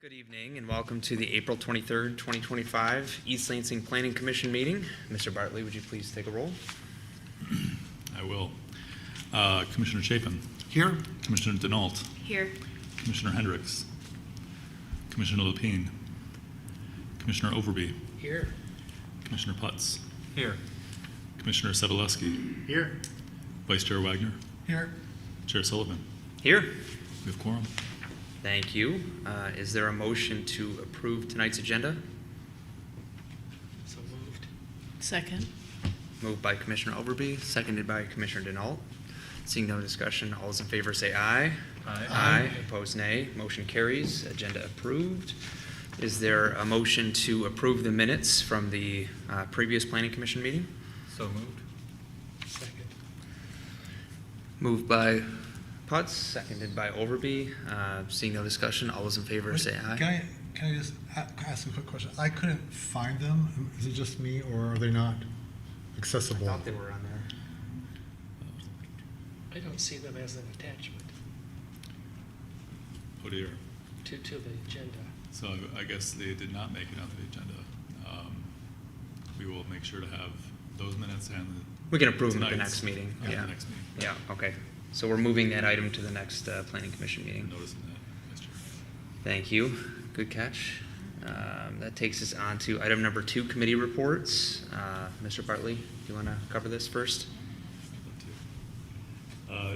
Good evening and welcome to the April 23rd, 2025 East Lansing Planning Commission meeting. Mr. Bartley, would you please take a roll? I will. Commissioner Chapin. Here. Commissioner Denault. Here. Commissioner Hendricks. Commissioner Lapine. Commissioner Overbey. Here. Commissioner Putz. Here. Commissioner Sobolewski. Here. Vice Chair Wagner. Here. Chair Sullivan. Here. We have quorum. Thank you. Is there a motion to approve tonight's agenda? So moved. Second. Moved by Commissioner Overbey, seconded by Commissioner Denault. Seeing no discussion, all those in favor say aye. Aye. Aye. Opposed, nay. Motion carries. Agenda approved. Is there a motion to approve the minutes from the previous Planning Commission meeting? So moved. Second. Moved by Putz, seconded by Overbey. Seeing no discussion, all those in favor say aye. Can I just ask a quick question? I couldn't find them. Is it just me, or are they not accessible? I thought they were on there. I don't see them as an attachment Oh dear. to the agenda. So I guess they did not make it onto the agenda. We will make sure to have those minutes and We can approve them at the tonight's- next meeting. Yeah, the next meeting. Yeah, okay. So we're moving that item to the next Planning Commission meeting. Noticing that, Vice Chair. Thank you. Good catch. That takes us on to item number 2, committee reports. Mr. Bartley, do you want to cover this first?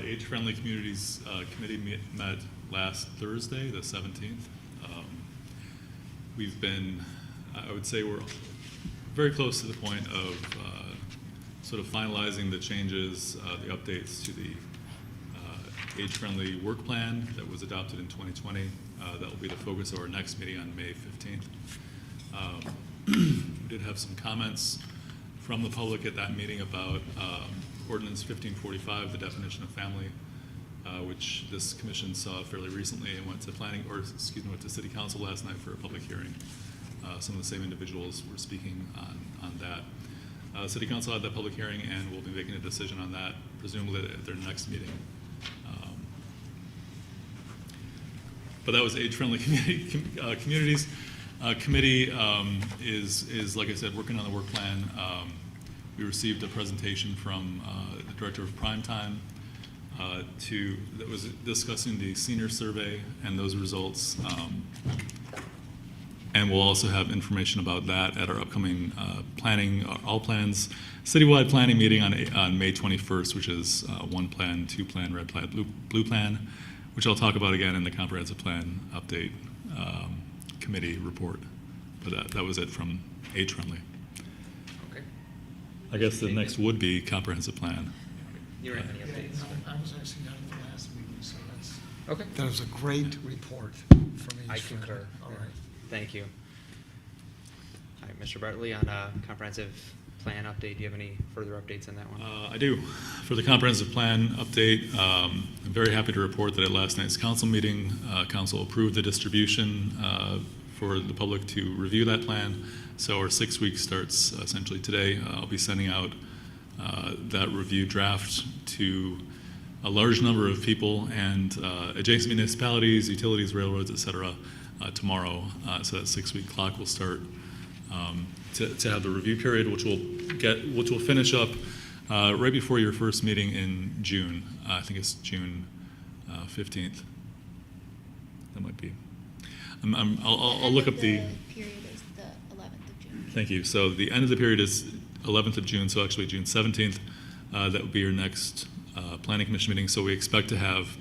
Age-Friendly Communities Committee met last Thursday, the 17th. We've been, I would say we're very close to the point of sort of finalizing the changes, the updates to the age-friendly work plan that was adopted in 2020. That will be the focus of our next meeting on May 15th. We did have some comments from the public at that meeting about Ordinance 1545, the definition of family, which this commission saw fairly recently and went to went to City Council last night for a public hearing. Some of the same individuals were speaking on that. City Council had that public hearing and will be making a decision on that, presumably at their next meeting. But that was Age-Friendly Communities. Committee is, like I said, working on the work plan. We received a presentation from the Director of Primetime that was discussing the senior survey and those results. And we'll also have information about that at our upcoming planning, all plans, citywide planning meeting on May 21st, which is one plan, two plan, red plan, blue plan, which I'll talk about again in the comprehensive plan update committee report. But that was it from Age-Friendly. Okay. I guess the next would be comprehensive plan. You have any updates? I was actually not at the last meeting, so Okay. that was a great report from each. I concur. All right. Thank you. All right, Mr. Bartley, on comprehensive plan update, do you have any further updates on that one? I do. For the comprehensive plan update, I'm very happy to report that at last night's council meeting, council approved the distribution for the public to review that plan. So our 6 week starts essentially today. I'll be sending out that review draft to a large number of people and adjacent municipalities, utilities, railroads, et cetera, tomorrow. So that 6 week clock will start to have the review period, which will finish up right before your first meeting in June. I think it's June 15th. That might be. I'll look up the period is the 11th of June. Thank you. So the end of the period is 11th of June, so actually June 17th. That would be your next Planning Commission meeting. So we expect to have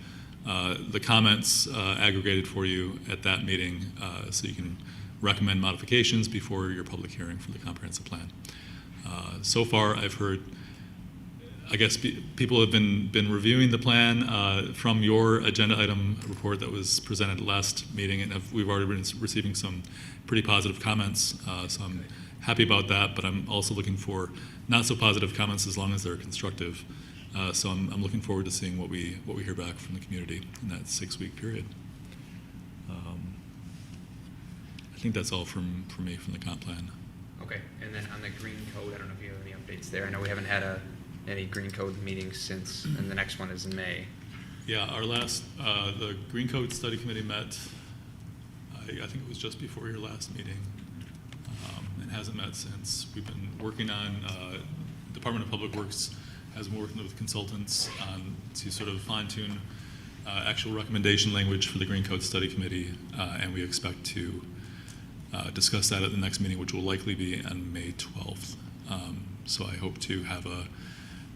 the comments aggregated for you at that meeting so you can recommend modifications before your public hearing for the comprehensive plan. So far, I've heard, I guess people have been reviewing the plan from your agenda item report that was presented last meeting, and we've already been receiving some pretty positive comments. So I'm happy about that, but I'm also looking for not so positive comments as long as they're constructive. So I'm looking forward to seeing what we hear back from the community in that 6 week period. I think that's all from me from the comp plan. Okay, and then on the green code, I don't know if you have any updates there. I know we haven't had any green code meetings since, and the next one is in May. Yeah, our last, the Green Code Study Committee met, I think it was just before your last meeting, and hasn't met since. We've been working on, Department of Public Works has been working with consultants to sort of fine-tune actual recommendation language for the Green Code Study Committee, and we expect to discuss that at the next meeting, which will likely be on May 12th. So I hope to have a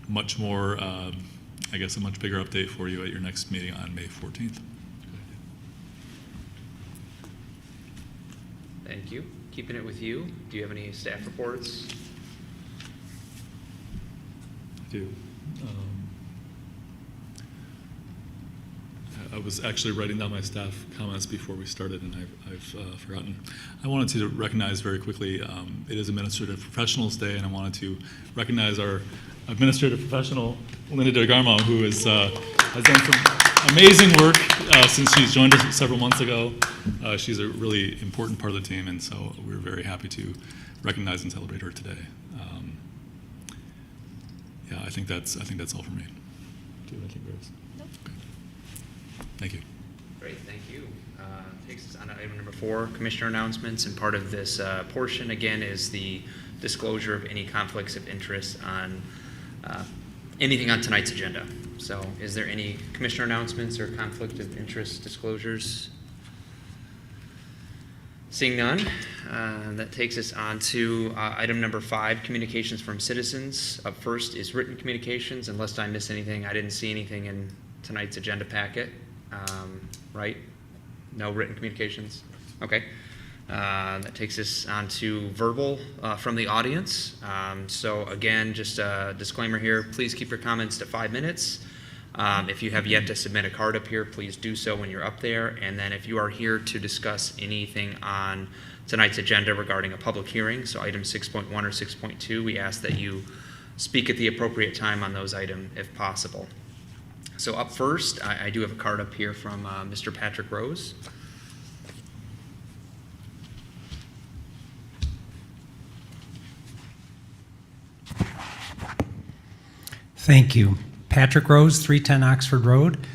much more, I guess, a much bigger update for you at your next meeting on May 14th. Thank you. Keeping it with you, do you have any staff reports? I do. I was actually writing down my staff comments before we started, and I've forgotten. I wanted to recognize very quickly, it is Administrative Professionals Day, and I wanted to recognize our administrative professional, Linda DeGarmo, who has done some amazing work since she's joined us several months ago. She's a really important part of the team, and so we're very happy to recognize and celebrate her today. Yeah, I think that's all for me. Do you have anything, Grace? Nope. Okay. Thank you. Great, thank you. Takes us on to item number 4, commissioner announcements, and part of this portion, again, is the disclosure of any conflicts of interest on anything on tonight's agenda. So is there any commissioner announcements or conflict of interest disclosures? Seeing none, that takes us on to item number 5, communications from citizens. Up first is written communications. Unless I miss anything, I didn't see anything in tonight's agenda packet, right? No written communications? Okay. That takes us on to verbal from the audience. So again, just a disclaimer here, please keep your comments to 5 minutes. If you have yet to submit a card up here, please do so when you're up there. And then if you are here to discuss anything on tonight's agenda regarding a public hearing, so item 6.1 or 6.2, we ask that you speak at the appropriate time on those items if possible. So up first, I do have a card up here from Mr. Patrick Rose. Thank you. Patrick Rose, 310 Oxford Road.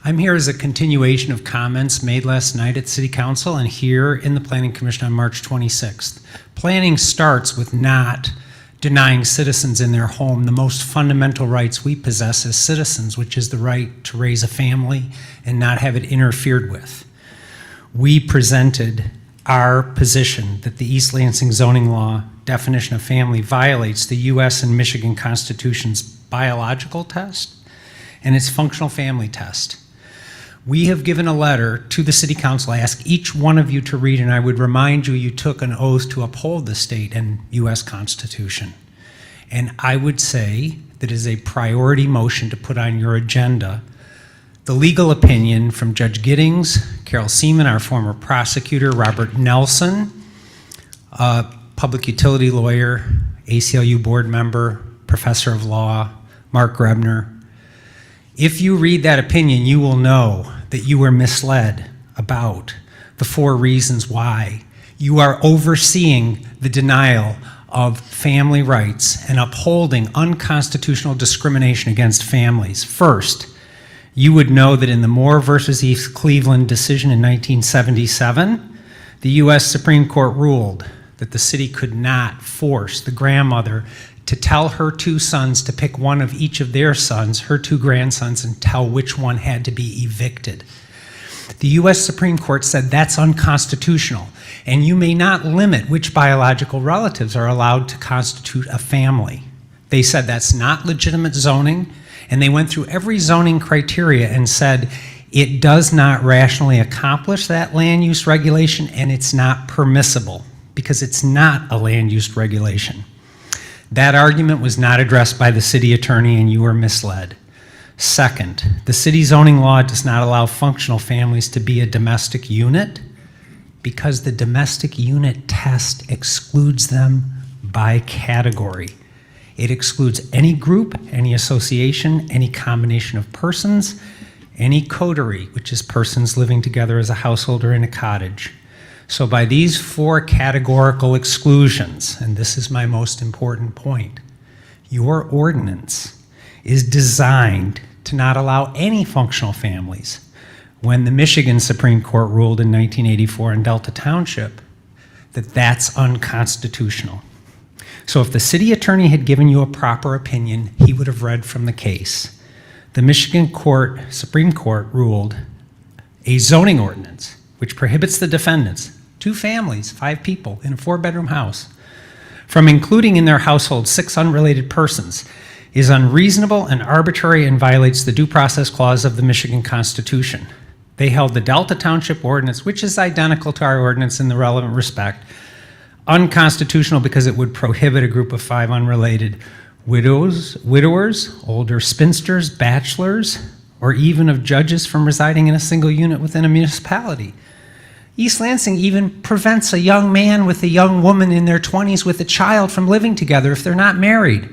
I'm here as a continuation of comments made last night at City Council and here in the Planning Commission on March 26th. Planning starts with not denying citizens in their home the most fundamental rights we possess as citizens, which is the right to raise a family and not have it interfered with. We presented our position that the East Lansing zoning law definition of family violates the U.S. and Michigan Constitution's biological test and its functional family test. We have given a letter to the City Council. I ask each one of you to read, and I would remind you, you took an oath to uphold the state and U.S. Constitution. And I would say that is a priority motion to put on your agenda the legal opinion from Judge Giddings, Carol Seaman, our former prosecutor, Robert Nelson, public utility lawyer, ACLU board member, professor of law, Mark Grebner. If you read that opinion, you will know that you were misled about the 4 reasons why you are overseeing the denial of family rights and upholding unconstitutional discrimination against families. First, you would know that in the Moore versus East Cleveland decision in 1977, the U.S. Supreme Court ruled that the city could not force the grandmother to tell her 2 sons to pick one of each of their sons, her 2 grandsons, and tell which one had to be evicted. The U.S. Supreme Court said that's unconstitutional, and you may not limit which biological relatives are allowed to constitute a family. They said that's not legitimate zoning, and they went through every zoning criteria and said it does not rationally accomplish that land use regulation, and it's not permissible because it's not a land use regulation. That argument was not addressed by the city attorney, and you were misled. Second, the city zoning law does not allow functional families to be a domestic unit because the domestic unit test excludes them by category. It excludes any group, any association, any combination of persons, any coterie, which is persons living together as a household or in a cottage. So by these 4 categorical exclusions, and this is my most important point, your ordinance is designed to not allow any functional families. when the Michigan Supreme Court ruled in 1984 in Delta Township that that's unconstitutional. So if the city attorney had given you a proper opinion, he would have read from the case. The Michigan Supreme Court ruled a zoning ordinance, which prohibits the defendants, 2 families, 5 people in a 4-bedroom house, from including in their household 6 unrelated persons, is unreasonable and arbitrary and violates the Due Process Clause of the Michigan Constitution. They held the Delta Township ordinance, which is identical to our ordinance in the relevant respect, unconstitutional because it would prohibit a group of 5 unrelated widowers, older spinsters, bachelors, or even of judges from residing in a single unit within a municipality. East Lansing even prevents a young man with a young woman in their 20s with a child from living together if they're not married.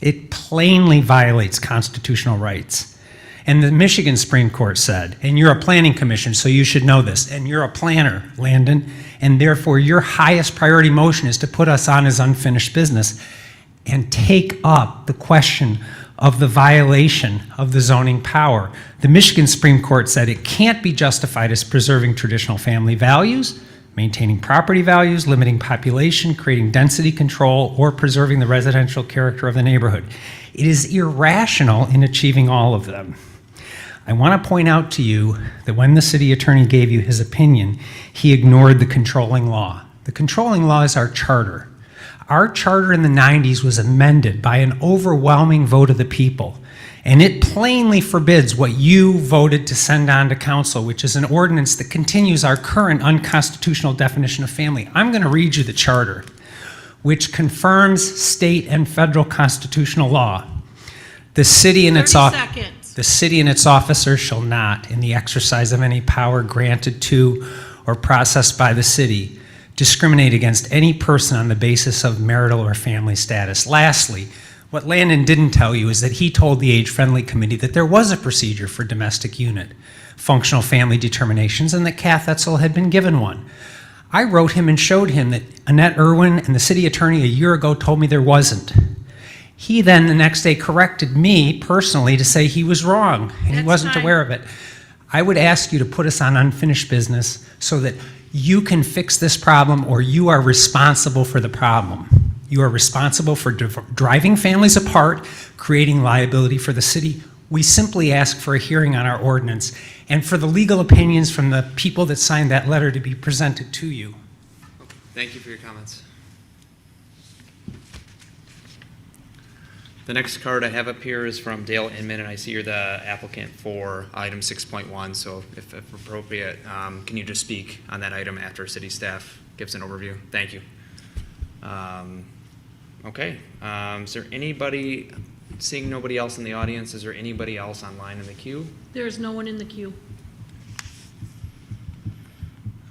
It plainly violates constitutional rights. And the Michigan Supreme Court said, and you're a planning commission, so you should know this, and you're a planner, Landon, and therefore your highest priority motion is to put us on as unfinished business and take up the question of the violation of the zoning power. The Michigan Supreme Court said it can't be justified as preserving traditional family values, maintaining property values, limiting population, creating density control, or preserving the residential character of the neighborhood. It is irrational in achieving all of them. I want to point out to you that when the city attorney gave you his opinion, he ignored the controlling law. The controlling law is our charter. Our charter in the 90s was amended by an overwhelming vote of the people, and it plainly forbids what you voted to send on to council, which is an ordinance that continues our current unconstitutional definition of family. I'm going to read you the charter, which confirms state and federal constitutional law. The city and its 30 seconds. The city and its officers shall not, in the exercise of any power granted to or processed by the city, discriminate against any person on the basis of marital or family status. Lastly, what Landon didn't tell you is that he told the Age-Friendly Committee that there was a procedure for domestic unit functional family determinations and that Kath Etzel had been given one. I wrote him and showed him that Annette Irwin and the city attorney a year ago told me there wasn't. He then the next day corrected me personally to say he was wrong and he That's wasn't fine. aware of it. I would ask you to put us on unfinished business so that you can fix this problem or you are responsible for the problem. You are responsible for driving families apart, creating liability for the city. We simply ask for a hearing on our ordinance and for the legal opinions from the people that signed that letter to be presented to you. Thank you for your comments. The next card I have up here is from Dale Inman, and I see you're the applicant for item 6.1, so if appropriate, can you just speak on that item after city staff gives an overview? Thank you. Okay, is there anybody, seeing nobody else in the audience, is there anybody else online in the queue? There is no one in the queue.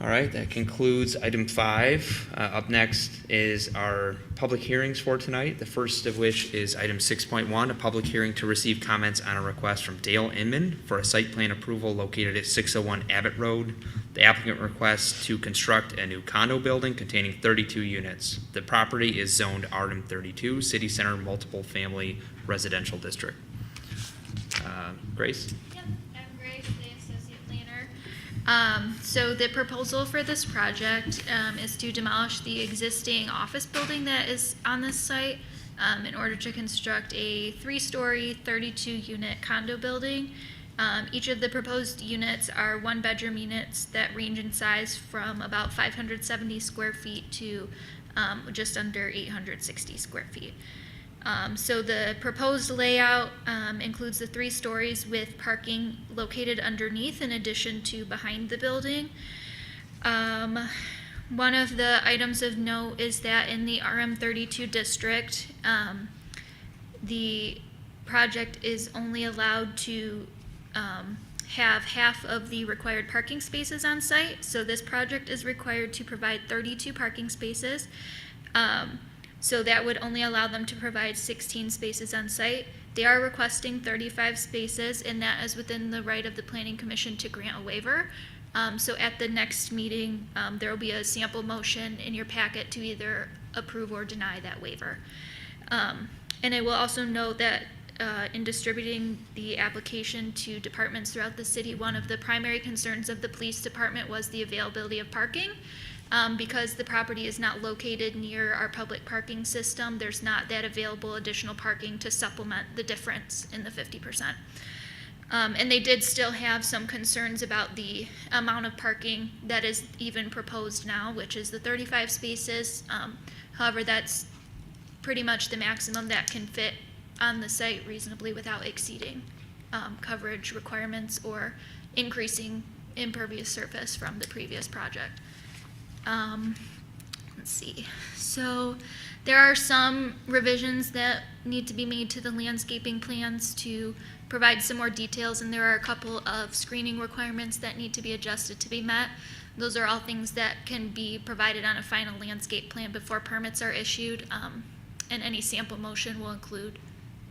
All right, that concludes item 5. Up next is our public hearings for tonight, the first of which is item 6.1, a public hearing to receive comments on a request from Dale Inman for a site plan approval located at 601 Abbot Road. The applicant requests to construct a new condo building containing 32 units. The property is zoned RM32, City Center Multiple Family Residential District. Grace? Yep, I'm Grace, the associate planner. So the proposal for this project is to demolish the existing office building that is on this site in order to construct a 3-story, 32-unit condo building. Each of the proposed units are 1-bedroom units that range in size from about 570 square feet to just under 860 square feet. So the proposed layout includes the 3 stories with parking located underneath in addition to behind the building. One of the items of note is that in the RM32 district, the project is only allowed to have half of the required parking spaces on site. So this project is required to provide 32 parking spaces. So that would only allow them to provide 16 spaces on site. They are requesting 35 spaces, and that is within the right of the Planning Commission to grant a waiver. So at the next meeting, there will be a sample motion in your packet to either approve or deny that waiver. And I will also note that in distributing the application to departments throughout the city, one of the primary concerns of the police department was the availability of parking. Because the property is not located near our public parking system, there's not that available additional parking to supplement the difference in the 50%. And they did still have some concerns about the amount of parking that is even proposed now, which is the 35 spaces. However, that's pretty much the maximum that can fit on the site reasonably without exceeding coverage requirements or increasing impervious surface from the previous project. Let's see. So there are some revisions that need to be made to the landscaping plans to provide some more details, and there are a couple of screening requirements that need to be adjusted to be met. Those are all things that can be provided on a final landscape plan before permits are issued, and any sample motion will include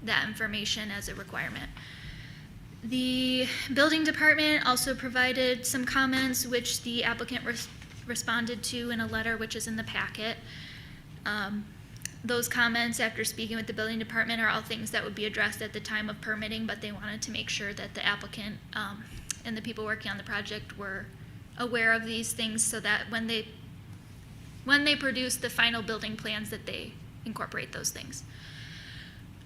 that information as a requirement. The building department also provided some comments which the applicant responded to in a letter which is in the packet. Those comments, after speaking with the building department, are all things that would be addressed at the time of permitting, but they wanted to make sure that the applicant and the people working on the project were aware of these things so that when they produce the final building plans that they incorporate those things.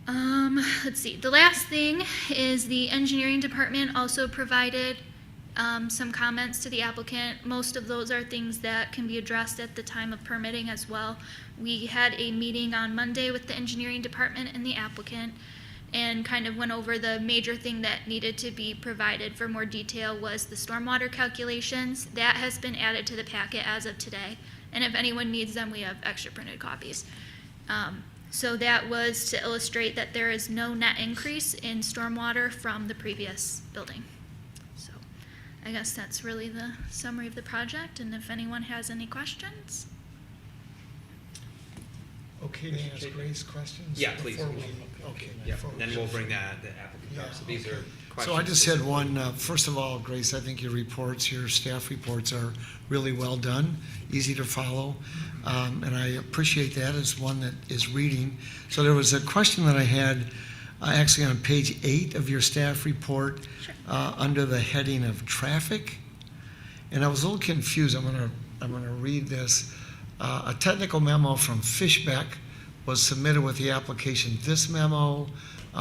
Let's see. The last thing is the engineering department also provided some comments to the applicant. Most of those are things that can be addressed at the time of permitting as well. We had a meeting on Monday with the engineering department and the applicant and kind of went over the major thing that needed to be provided for more detail was the stormwater calculations. That has been added to the packet as of today, and if anyone needs them, we have extra printed copies. So that was to illustrate that there is no net increase in stormwater from the previous building. So I guess that's really the summary of the project, and if anyone has any questions. Okay to ask Grace questions? Yeah, please. before we- Okay. Yeah, before we- then we'll bring the applicant up. So these are questions. So I just had one, first of all, Grace, I think your reports, your staff reports are really well done, easy to follow, and I appreciate that as one that is reading. So there was a question that I had actually on page 8 of your staff report under the heading of traffic, and I was a little confused. I'm gonna read this. A technical memo from Fishbeck was submitted with the application. This memo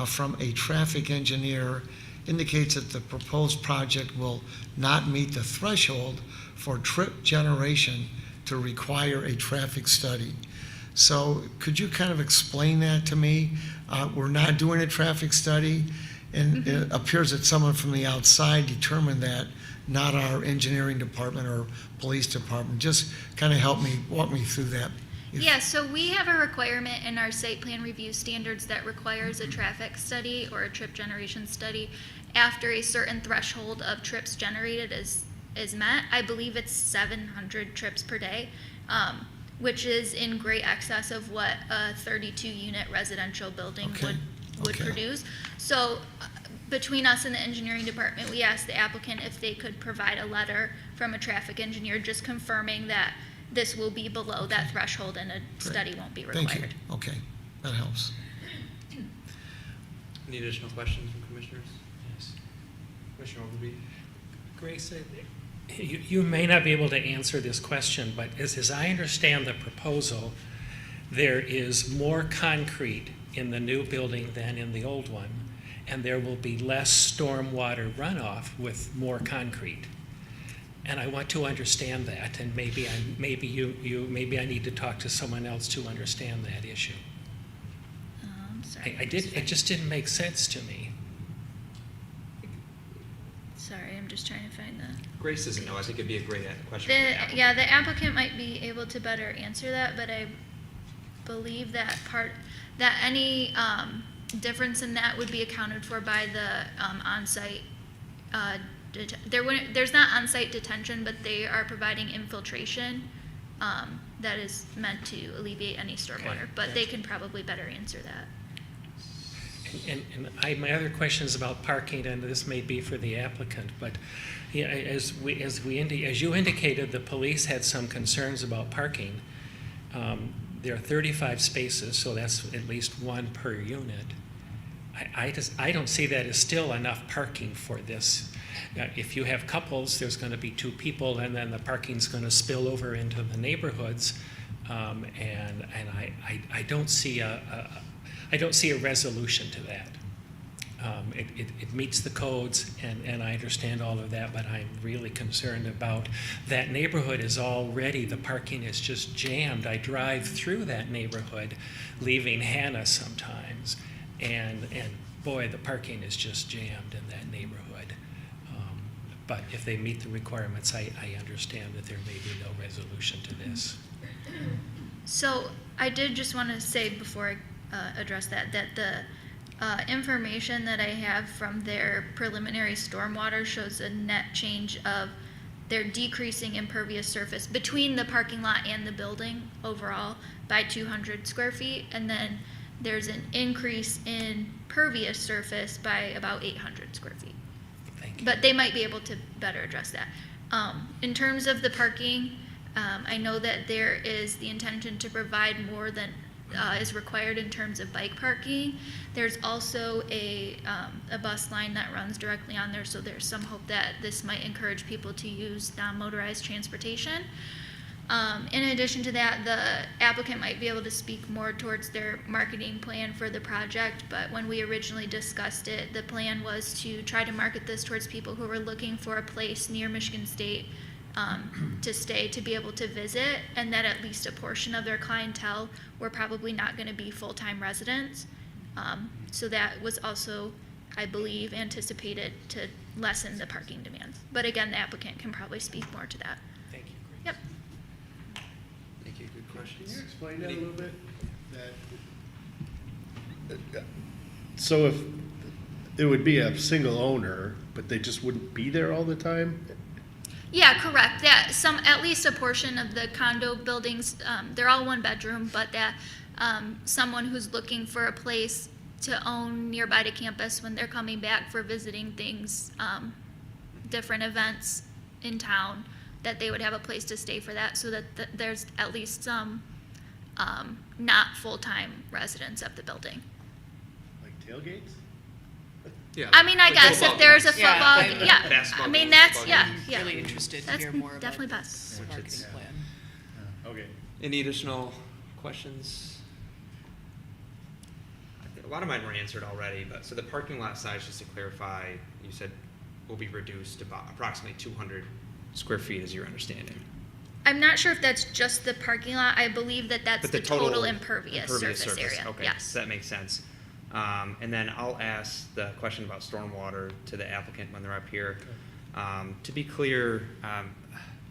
from a traffic engineer indicates that the proposed project will not meet the threshold for trip generation to require a traffic study. So could you kind of explain that to me? We're not doing a traffic study, and it appears that someone from the outside determined that, not our engineering department or police department. Just kind of walk me through that. Yeah, so we have a requirement in our site plan review standards that requires a traffic study or a trip generation study after a certain threshold of trips generated is met. I believe it's 700 trips per day, which is in great excess of what a 32-unit residential building would produce. So between us and the engineering department, we asked the applicant if they could provide a letter from a traffic engineer just confirming that this will be below that threshold and a study won't be required. Thank you. Okay, that helps. Any additional questions from commissioners? Yes. Commissioner Overbey? Grace, you may not be able to answer this question, but as I understand the proposal, there is more concrete in the new building than in the old one, and there will be less stormwater runoff with more concrete. And I want to understand that, and maybe I need to talk to someone else to understand that issue. Sorry. It just didn't make sense to me. Sorry, I'm just trying to find the. Grace doesn't know. I think it'd be a great question. for the applicant. Yeah, the applicant might be able to better answer that, but I believe that any difference in that would be accounted for by the on-site. There's not on-site detention, but they are providing infiltration that is meant to alleviate any stormwater. Okay. But they can probably better answer that. And my other question is about parking, and this may be for the applicant, but yeah, as you indicated, the police had some concerns about parking. There are 35 spaces, so that's at least one per unit. I don't see that as still enough parking for this. If you have couples, there's going to be 2 people, and then the parking's going to spill over into the neighborhoods, and I don't see a resolution to that. It meets the codes, and I understand all of that, but I'm really concerned about that neighborhood is already, the parking is just jammed. I drive through that neighborhood leaving Hannah sometimes, and boy, the parking is just jammed in that neighborhood. But if they meet the requirements, I understand that there may be no resolution to this. So I did just want to say before I address that the information that I have from their preliminary stormwater shows a net change of they're decreasing impervious surface between the parking lot and the building overall by 200 square feet, and then there's an increase in pervious surface by about 800 square feet. Thank you. But they might be able to better address that. In terms of the parking, I know that there is the intention to provide more than is required in terms of bike parking. There's also a bus line that runs directly on there, so there's some hope that this might encourage people to use non-motorized transportation. In addition to that, the applicant might be able to speak more towards their marketing plan for the project, but when we originally discussed it, the plan was to try to market this towards people who were looking for a place near Michigan State to stay, to be able to visit, and that at least a portion of their clientele were probably not going to be full-time residents. So that was also, I believe, anticipated to lessen the parking demands. But again, the applicant can probably speak more to that. Thank you. Yep. Thank you, good questions. Can you explain that a little bit? So if it would be a single owner, but they just wouldn't be there all the time? Yeah, correct. That at least a portion of the condo buildings, they're all 1 bedroom, but that someone who's looking for a place to own nearby to campus when they're coming back for visiting things, different events in town, that they would have a place to stay for that, so that there's at least some not full-time residents of the building. Like tailgates? Yeah. I mean, I Like guess football if there's a games. football, Yeah, yeah, Basketball I mean, games, that's, football yeah, games. yeah. Really interested to That's hear more about definitely the best. parking Which is- plan. Okay. Any additional questions? A lot of mine were answered already, but so the parking lot size, just to clarify, you said will be reduced to about approximately 200 square feet, is your understanding? I'm not sure if that's just the parking lot. I believe that that's But the total impervious surface area. Okay, Yes. so that makes sense. And then I'll ask the question about stormwater to the applicant when they're up here. To be clear,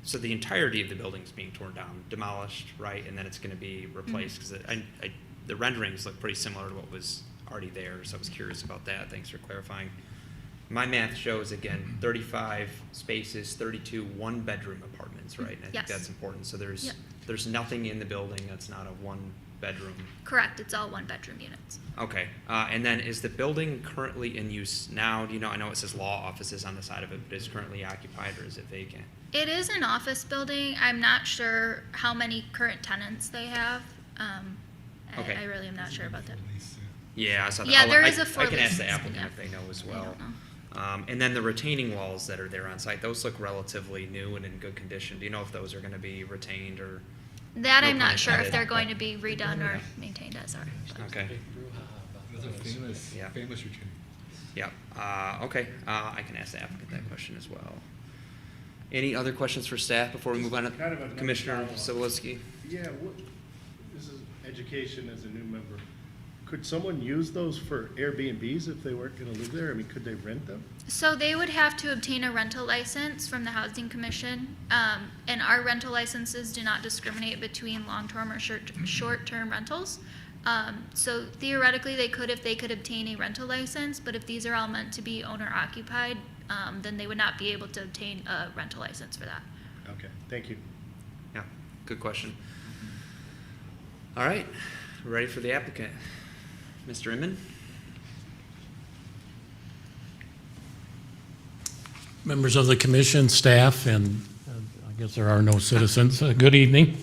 so the entirety of the building is being torn down, demolished, right? And then it's going to be replaced, because the renderings look pretty similar to what was already there, so I was curious about that. Thanks for clarifying. My math shows, again, 35 spaces, 32 one-bedroom apartments, right? And I think Yes. that's important. So Yep. there's nothing in the building that's not a one-bedroom. Correct. It's all 1-bedroom units. Okay, and then is the building currently in use now? Do you know, I know it says law offices on the side of it, but is it currently occupied or is it vacant? It is an office building. I'm not sure how many current tenants they have. Okay. I really am not sure about that. Yeah, I saw that. Yeah, there I is a I can ask the for-lease, applicant yeah. if they know as I well. don't know. And then the retaining walls that are there on site, those look relatively new and in good condition. Do you know if those are going to be retained or? That No I'm pun not sure if intended. they're going to be redone or maintained as are. Okay, That's a famous, Yeah. famous routine. yeah, okay, I can ask the applicant that question as well. Any other questions for staff before we move on? Kind of another Commissioner follow-up. Sawilski? Yeah, this is education as a new member. Could someone use those for Airbnbs if they weren't going to live there? I mean, could they rent them? So they would have to obtain a rental license from the Housing Commission, and our rental licenses do not discriminate between long-term or short-term rentals. So theoretically, they could if they could obtain a rental license, but if these are all meant to be owner-occupied, then they would not be able to obtain a rental license for that. Okay, thank you. Yeah, good question. All right, we're ready for the applicant. Mr. Inman? Members of the commission, staff, and I guess there are no citizens, good evening.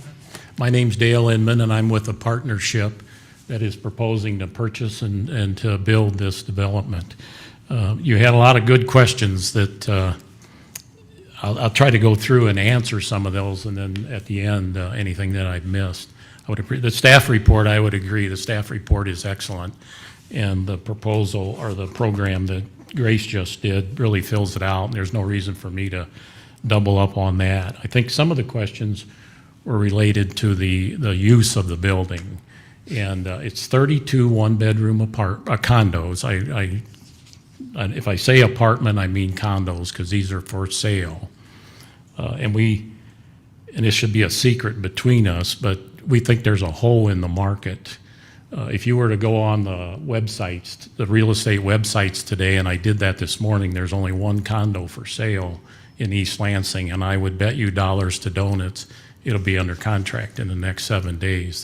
My name's Dale Inman, and I'm with a partnership that is proposing to purchase and to build this development. You had a lot of good questions that I'll try to go through and answer some of those, and then at the end, anything that I've missed. The staff report, I would agree, the staff report is excellent, and the proposal or the program that Grace just did really fills it out, and there's no reason for me to double up on that. I think some of the questions were related to the use of the building, and it's 32 one-bedroom condos. If I say apartment, I mean condos, because these are for sale. And this should be a secret between us, but we think there's a hole in the market. If you were to go on the websites, the real estate websites today, and I did that this morning, there's only one condo for sale in East Lansing, and I would bet you dollars to donuts it'll be under contract in the next 7 days.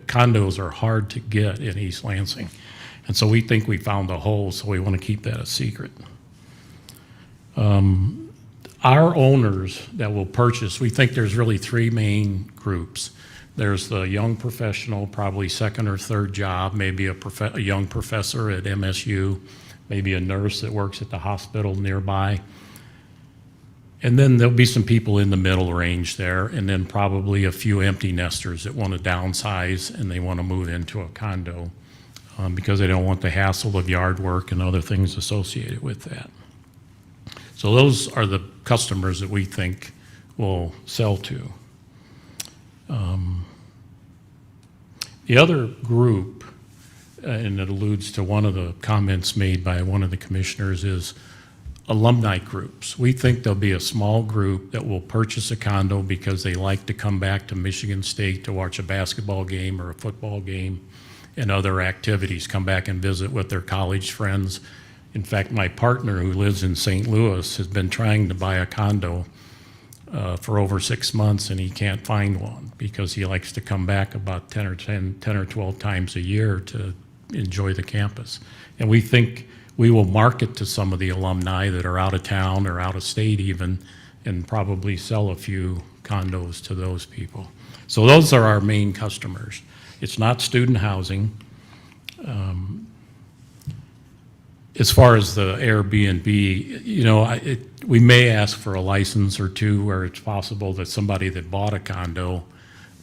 Condos are hard to get in East Lansing. And so we think we found a hole, so we want to keep that a secret. Our owners that will purchase, we think there's really three main groups. There's the young professional, probably second or third job, maybe a young professor at MSU, maybe a nurse that works at the hospital nearby. And then there'll be some people in the middle range there, and then probably a few empty nesters that want to downsize and they want to move into a condo because they don't want the hassle of yard work and other things associated with that. So those are the customers that we think will sell to. The other group, and it alludes to one of the comments made by one of the commissioners, is alumni groups. We think there'll be a small group that will purchase a condo because they like to come back to Michigan State to watch a basketball game or a football game and other activities, come back and visit with their college friends. In fact, my partner who lives in St. Louis has been trying to buy a condo for over 6 months, and he can't find one because he likes to come back about 10 or 12 times a year to enjoy the campus. And we think we will market to some of the alumni that are out of town or out of state even, and probably sell a few condos to those people. So those are our main customers. It's not student housing. As far as the Airbnb, we may ask for a license or two where it's possible that somebody that bought a condo,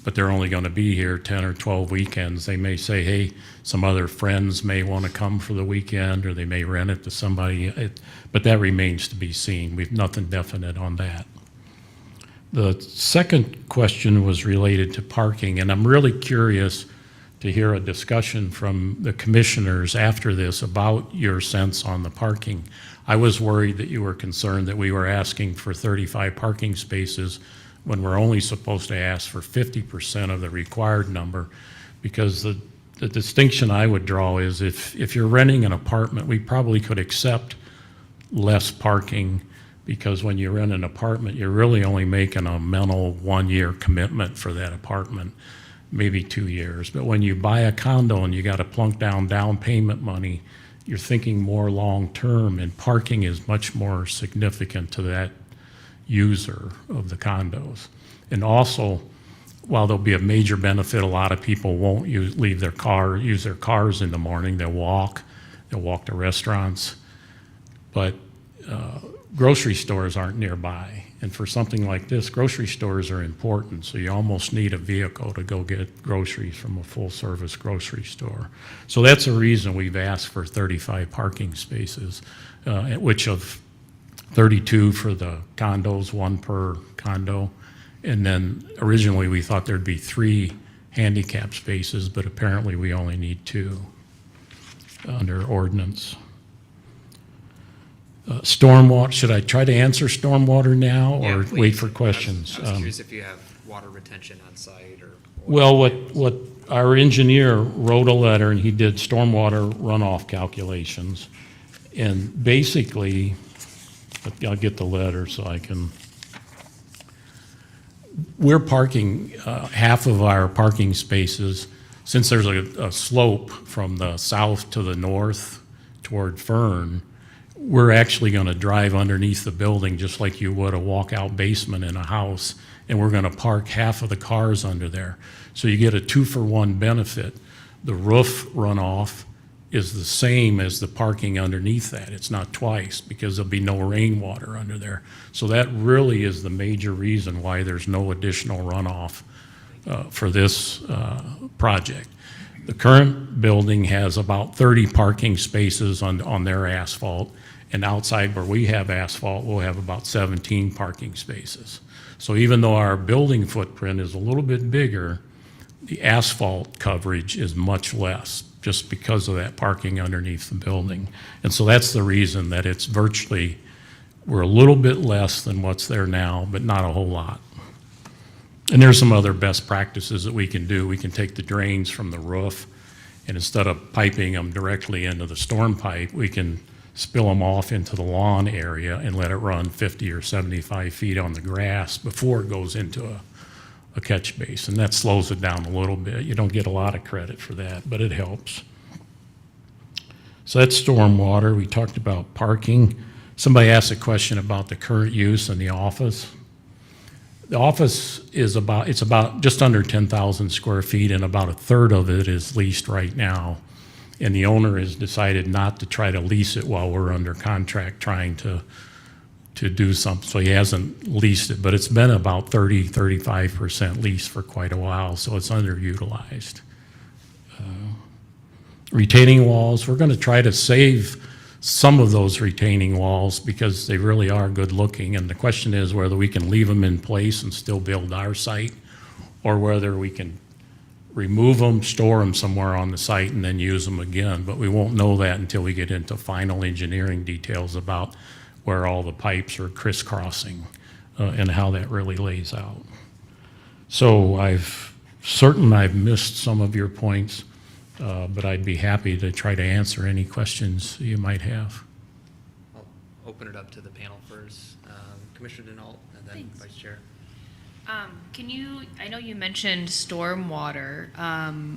but they're only going to be here 10 or 12 weekends, they may say, hey, some other friends may want to come for the weekend, or they may rent it to somebody, but that remains to be seen. We've nothing definite on that. The second question was related to parking, and I'm really curious to hear a discussion from the commissioners after this about your sense on the parking. I was worried that you were concerned that we were asking for 35 parking spaces when we're only supposed to ask for 50% of the required number, because the distinction I would draw is if you're renting an apartment, we probably could accept less parking, because when you rent an apartment, you're really only making a mental 1-year commitment for that apartment, maybe 2 years. But when you buy a condo and you got to plunk down payment money, you're thinking more long-term, and parking is much more significant to that user of the condos. And also, while there'll be a major benefit, a lot of people won't use their cars in the morning. They'll walk to restaurants. But grocery stores aren't nearby. And for something like this, grocery stores are important, so you almost need a vehicle to go get groceries from a full-service grocery store. So that's a reason we've asked for 35 parking spaces, which of 32 for the condos, 1 per condo. And then originally we thought there'd be 3 handicap spaces, but apparently we only need 2 under ordinance. Stormwater, should I try to answer stormwater now or Yeah, wait please. for questions? I was curious if you have water retention on site or. Well, what our engineer wrote a letter, and he did stormwater runoff calculations. And basically, I'll get the letter so I can. We're parking half of our parking spaces, since there's a slope from the south to the north toward Fern. We're actually going to drive underneath the building just like you would a walkout basement in a house, and we're going to park half of the cars under there. So you get a 2-for-1 benefit. The roof runoff is the same as the parking underneath that. It's not twice because there'll be no rainwater under there. So that really is the major reason why there's no additional runoff for this project. The current building has about 30 parking spaces on their asphalt, and outside where we have asphalt, we'll have about 17 parking spaces. So even though our building footprint is a little bit bigger, the asphalt coverage is much less just because of that parking underneath the building. And so that's the reason that it's virtually, we're a little bit less than what's there now, but not a whole lot. And there's some other best practices that we can do. We can take the drains from the roof, and instead of piping them directly into the storm pipe, we can spill them off into the lawn area and let it run 50 or 75 feet on the grass before it goes into a catch basin. That slows it down a little bit. You don't get a lot of credit for that, but it helps. So that's stormwater. We talked about parking. Somebody asked a question about the current use in the office. The office is it's about just under 10,000 square feet, and about a third of it is leased right now. And the owner has decided not to try to lease it while we're under contract trying to do something. So he hasn't leased it, but it's been about 35% leased for quite a while, so it's underutilized. Retaining walls, we're going to try to save some of those retaining walls because they really are good looking, and the question is whether we can leave them in place and still build our site, or whether we can remove them, store them somewhere on the site, and then use them again. But we won't know that until we get into final engineering details about where all the pipes are crisscrossing and how that really lays out. So I've missed some of your points, but I'd be happy to try to answer any questions you might have. I'll open it up to the panel first. Commissioner Denault, and then Thanks. Vice Chair. I know you mentioned stormwater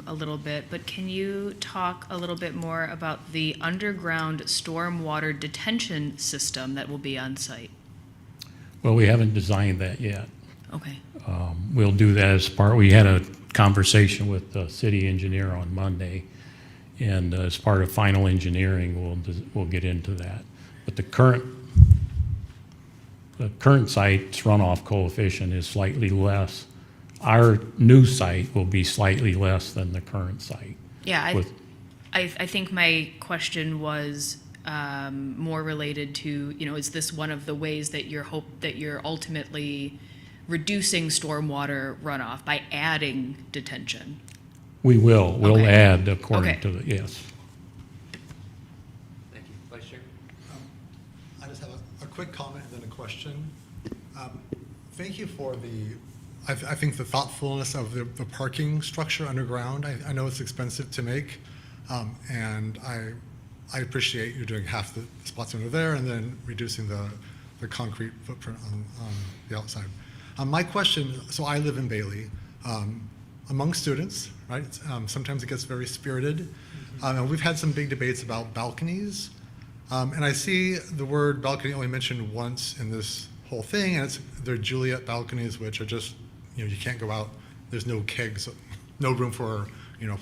a little bit, but can you talk a little bit more about the underground stormwater detention system that will be on site? Well, we haven't designed that yet. Okay. We'll do that as we had a conversation with the city engineer on Monday, and as part of final engineering, we'll get into that. But the current site's runoff coefficient is slightly less. Our new site will be slightly less than the current site. Yeah, With- I think my question was more related to, is this one of the ways that you're ultimately reducing stormwater runoff by adding detention? We'll Okay. add according Okay. to the, yes. Thank you. Vice Chair? I just have a quick comment and then a question. Thank you for I think the thoughtfulness of the parking structure underground. I know it's expensive to make, and I appreciate you doing half the spots under there and then reducing the concrete footprint on the outside. My question, so I live in Bailey, among students, right? Sometimes it gets very spirited. And we've had some big debates about balconies. And I see the word balcony only mentioned once in this whole thing, and they're Juliet balconies, which are just, you can't go out. There's no kegs, no room for,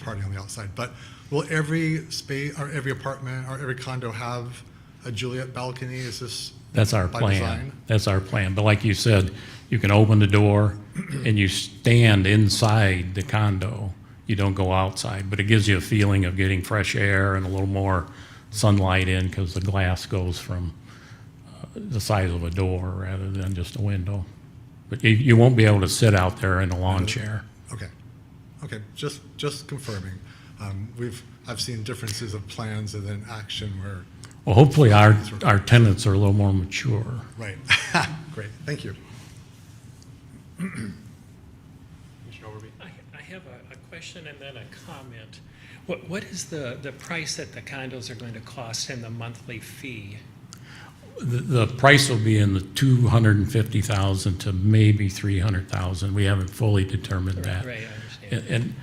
party on the outside. But will every space or every apartment or every condo have a Juliet balcony? Is this That's our by plan. design? That's our plan. But like you said, you can open the door and you stand inside the condo. You don't go outside, but it gives you a feeling of getting fresh air and a little more sunlight in because the glass goes from the size of a door rather than just a window. But you won't be able to sit out there in a lawn chair. Okay, just confirming. I've seen differences of plans and then action where, Well, hopefully our tenants are a little more mature. right. Great, thank you. Commissioner Overbey? I have a question and then a comment. What is the price that the condos are going to cost and the monthly fee? The price will be in the 250,000 to maybe 300,000. We haven't fully determined that. Right, I understand. And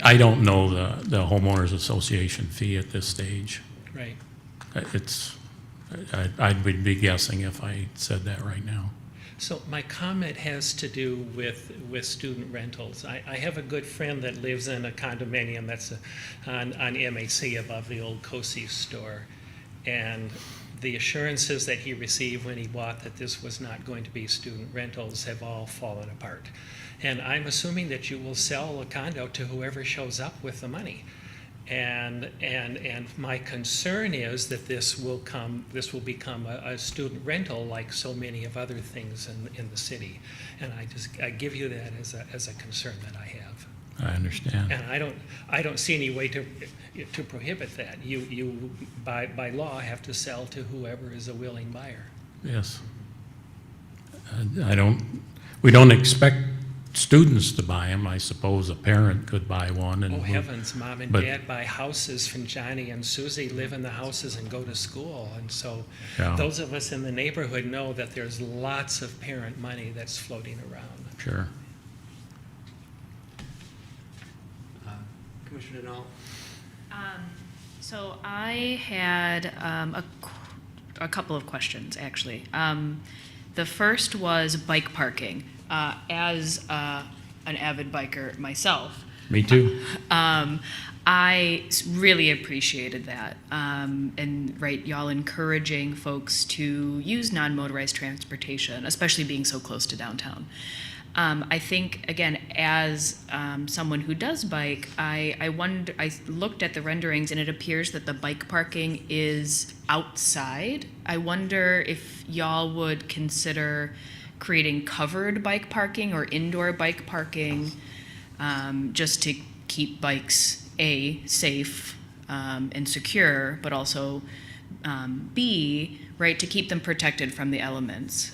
I don't know the homeowners association fee at this stage. Right. I'd be guessing if I said that right now. So my comment has to do with student rentals. I have a good friend that lives in a condominium that's on MAC above the old Kosey store. And the assurances that he received when he bought that this was not going to be student rentals have all fallen apart. And I'm assuming that you will sell a condo to whoever shows up with the money. And my concern is that this will become a student rental like so many of other things in the city. And I give you that as a concern that I have. I understand. And I don't see any way to prohibit that. You by law have to sell to whoever is a willing buyer. Yes. We don't expect students to buy them. I suppose a parent could buy one. Oh heavens, Mom and but- Dad buy houses from Johnny and Susie, live in the houses and go to school. And so Yeah. those of us in the neighborhood know that there's lots of parent money that's floating around. Sure. Commissioner Denault? So I had a couple of questions, actually. The first was bike parking. As an avid biker myself, Me too. I really appreciated that. And right, y'all encouraging folks to use non-motorized transportation, especially being so close to downtown. I think, again, as someone who does bike, I looked at the renderings and it appears that the bike parking is outside. I wonder if y'all would consider creating covered bike parking or indoor bike parking, just to keep bikes, A, safe and secure, but also B, right, to keep them protected from the elements,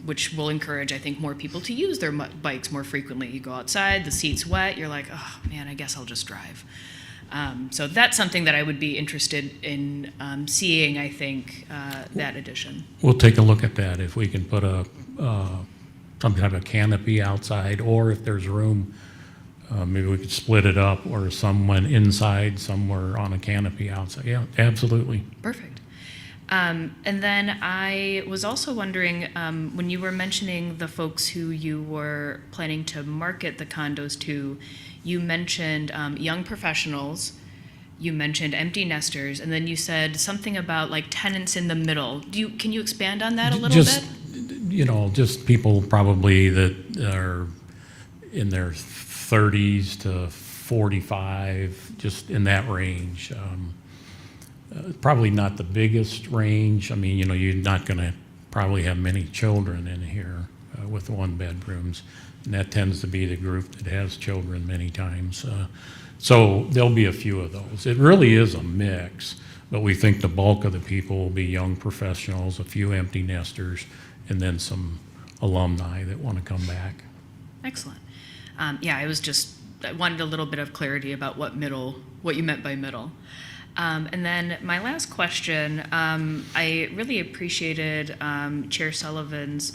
which will encourage, I think, more people to use their bikes more frequently. You go outside, the seat's wet, you're like, oh man, I guess I'll just drive. So that's something that I would be interested in seeing, I think, that addition. We'll take a look at that if we can put some kind of a canopy outside, or if there's room, maybe we could split it up, or someone inside, somewhere on a canopy outside. Yeah, absolutely. Perfect. And then I was also wondering, when you were mentioning the folks who you were planning to market the condos to, you mentioned young professionals, you mentioned empty nesters, and then you said something about like tenants in the middle. Can you expand on that a little bit? Just people probably that are in their 30s to 45, just in that range. Probably not the biggest range. I mean, you're not going to probably have many children in here with one bedrooms. And that tends to be the group that has children many times. So there'll be a few of those. It really is a mix, but we think the bulk of the people will be young professionals, a few empty nesters, and then some alumni that want to come back. Excellent. I wanted a little bit of clarity about what you meant by middle. And then my last question, I really appreciated Chair Sullivan's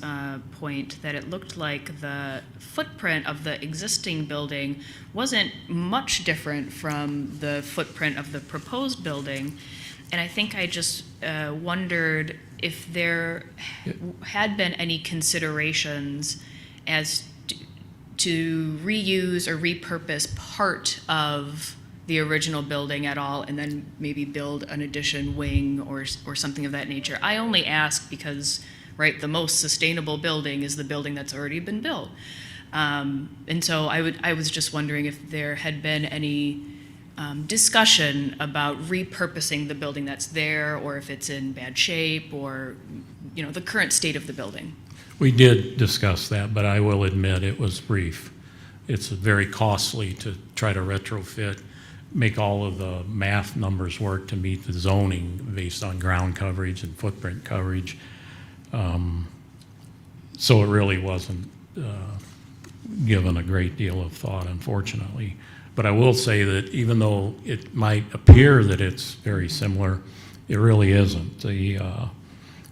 point that it looked like the footprint of the existing building wasn't much different from the footprint of the proposed building. And I think I just wondered if there had been any considerations as to reuse or repurpose part of the original building at all, and then maybe build an addition wing or something of that nature. I only ask because, right, the most sustainable building is the building that's already been built. And so I was just wondering if there had been any discussion about repurposing the building that's there, or if it's in bad shape, or the current state of the building. We did discuss that, but I will admit it was brief. It's very costly to try to retrofit, make all of the math numbers work to meet the zoning based on ground coverage and footprint coverage. So it really wasn't given a great deal of thought, unfortunately. But I will say that even though it might appear that it's very similar, it really isn't.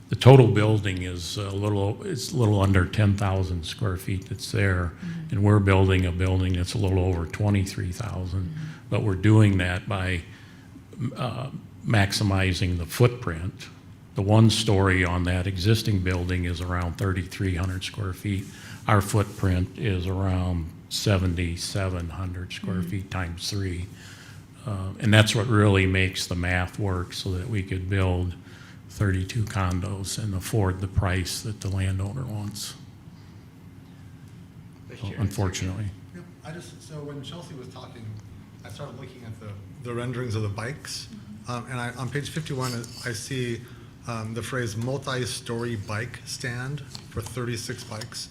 The total building is a little under 10,000 square feet that's there, and we're building a building that's a little over 23,000. But we're doing that by maximizing the footprint The one story on that existing building is around 3,300 square feet. Our footprint is around 7,700 square feet times 3. And that's what really makes the math work, so that we could build 32 condos and afford the price that the landowner wants, unfortunately. Yep, so when Chelsea was talking, I started looking at the renderings of the bikes. And on page 51, I see the phrase multi-story bike stand for 36 bikes.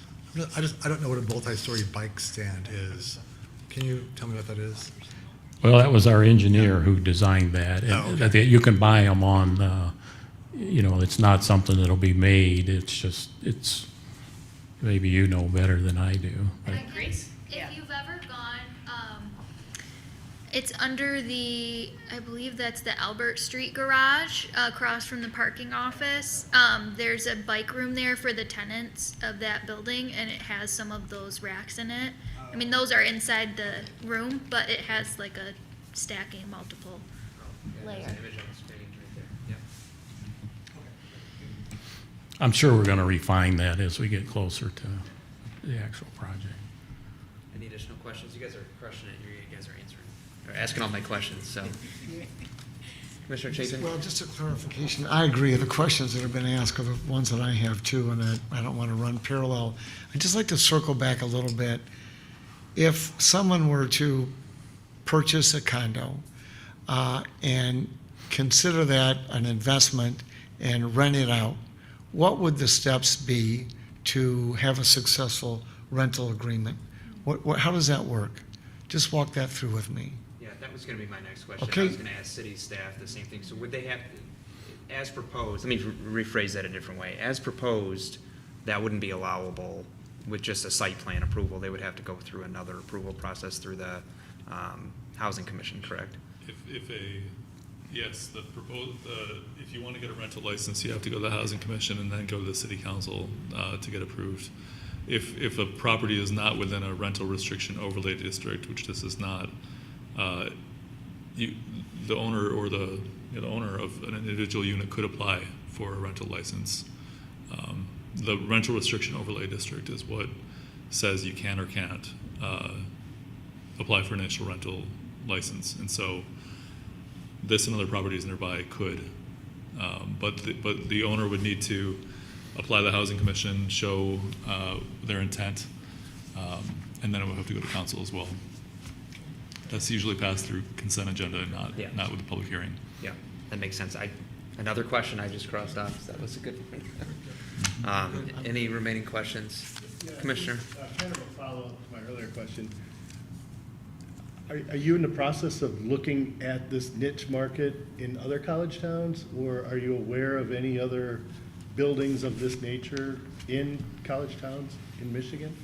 I don't know what a multi-story bike stand is. Can you tell me what that is? Well, that was our engineer who designed that. Oh, And okay. you can buy them on, it's not something that'll be made. It's, maybe you know better than I do. but- If you've ever gone, it's under I believe that's the Albert Street garage, across from the parking office. There's a bike room there for the tenants of that building, and it has some of those racks in it. I mean, those are inside the room, but it has like a stacking multiple layer. I'm sure we're going to refine that as we get closer to the actual project. Any additional questions? You guys are crushing it. You guys are answering, or asking all my questions, so. Commissioner Chapin? Well, just a clarification, I agree, the questions that have been asked are the ones that I have too, and that I don't want to run parallel. I'd just like to circle back a little bit. If someone were to purchase a condo and consider that an investment and rent it out, what would the steps be to have a successful rental agreement? How does that work? Just walk that through with me. Yeah, that was gonna be my next question. Okay. I was gonna ask city staff the same thing. So would they have, as proposed, let me rephrase that a different way. As proposed, that wouldn't be allowable with just a site plan approval. They would have to go through another approval process through the Housing Commission, correct? Yes, if you want to get a rental license, you have to go to the Housing Commission and then go to the City Council to get approved. If a property is not within a rental restriction overlay district, which this is not, the owner or the owner of an individual unit could apply for a rental license. The rental restriction overlay district is what says you can or can't apply for an initial rental license, and so this and other properties nearby could, but the owner would need to apply to the Housing Commission, show their intent, and then it would have to go to council as well. That's usually passed through consent agenda and not with the public hearing. Yeah, that makes sense. Another question I just crossed off, so that was a good one. Any remaining questions? Commissioner? Kind of a follow-up to my earlier question. Are you in the process of looking at this niche market in other college towns, or are you aware of any other buildings of this nature in college towns in Michigan?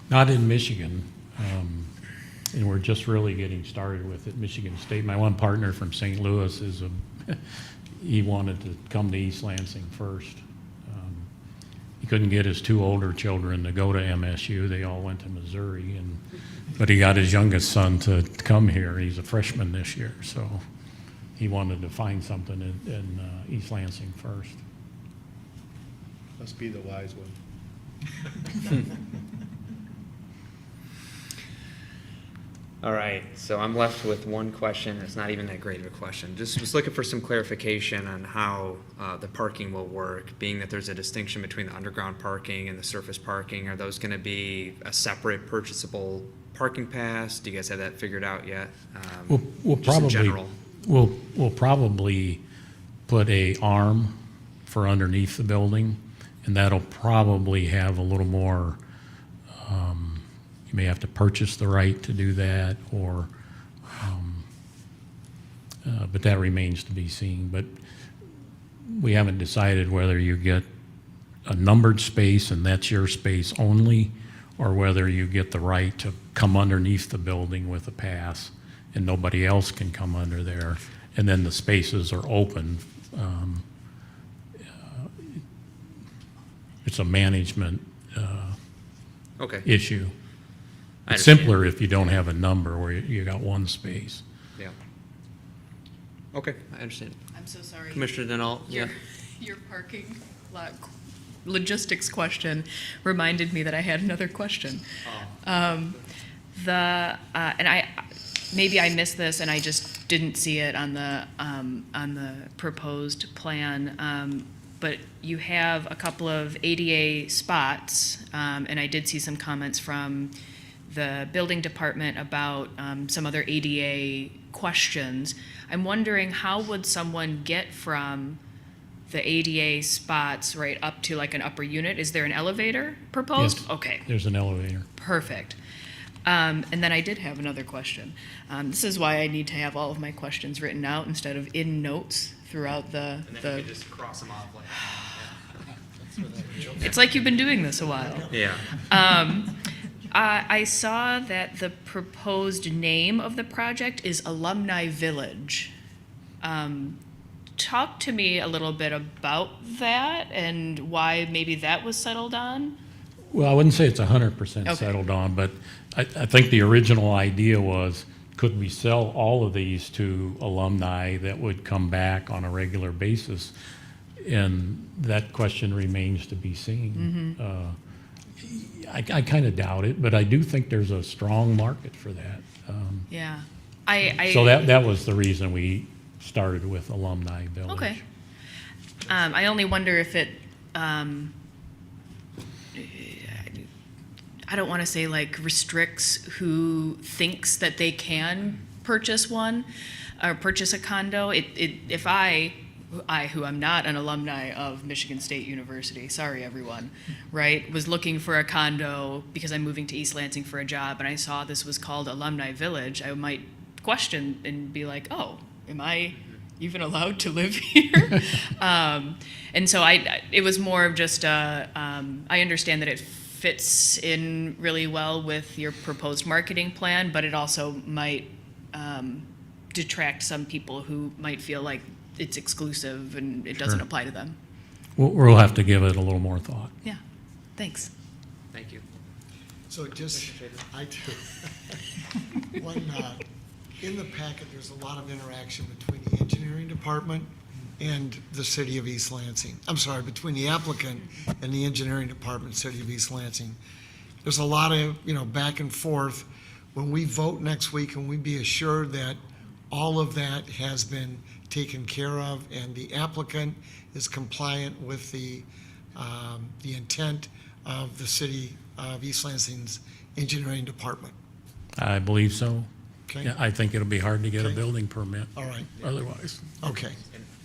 Not in Michigan, and we're just really getting started with it. Michigan State, my one partner from St. Louis he wanted to come to East Lansing first. He couldn't get his two older children to go to MSU. They all went to Missouri, but he got his youngest son to come here. He's a freshman this year, so he wanted to find something in East Lansing first. Must be the wise one. All right, so I'm left with one question. It's not even that great of a question. Just was looking for some clarification on how the parking will work, being that there's a distinction between the underground parking and the surface parking. Are those going to be a separate purchasable parking pass? Do you guys have that figured out yet? We'll just in general. We'll probably put a arm for underneath the building, and that'll probably have a little more. You may have to purchase the right to do that, or, but that remains to be seen. But we haven't decided whether you get a numbered space and that's your space only, or whether you get the right to come underneath the building with a pass and nobody else can come under there, and then the spaces are open. It's a management Okay. issue. I It's understand. simpler if you don't have a number where you got one space. Yeah. Okay, I understand. I'm so sorry. Commissioner Denault, yeah. Your parking lot logistics question reminded me that I had another question. And maybe I missed this and I just didn't see it on the proposed plan. But you have a couple of ADA spots, and I did see some comments from the building department about some other ADA questions. I'm wondering, how would someone get from the ADA spots right up to like an upper unit? Is there an elevator proposed? Yes. Okay, There's an elevator. perfect. And then I did have another question. This is why I need to have all of my questions written out instead of in notes throughout the. And then you could just cross them off like It's like you've been doing this a while. that. Yeah. I saw that the proposed name of the project is Alumni Village. Talk to me a little bit about that and why maybe that was settled on. Well, I wouldn't say it's 100% Okay. settled on, but I think the original idea was, could we sell all of these to alumni that would come back on a regular basis? And that question remains to be seen. I kind of doubt it, but I do think there's a strong market for that. Yeah. So that was the reason we started with Alumni Village. Okay. I only wonder if it, I don't want to say like restricts who thinks that they can purchase one or purchase a condo. If I, who am not an alumni of Michigan State University, sorry everyone, right, was looking for a condo because I'm moving to East Lansing for a job and I saw this was called Alumni Village, I might question and be like, oh, am I even allowed to live here? And so it was more of just, I understand that it fits in really well with your proposed marketing plan, but it also might detract some people who might feel like it's exclusive and it doesn't Sure. apply to them. We'll have to give it a little more thought. Yeah, thanks. Thank you. So just, I do. In the packet, there's a lot of interaction between the engineering department and the city of East Lansing. I'm sorry, between the applicant and the engineering department, city of East Lansing. There's a lot of, back and forth. When we vote next week, can we be assured that all of that has been taken care of and the applicant is compliant with the intent of the city of East Lansing's engineering department? I believe so. Okay. Yeah, I think it'll be hard to get a Okay. building permit All right, otherwise. okay,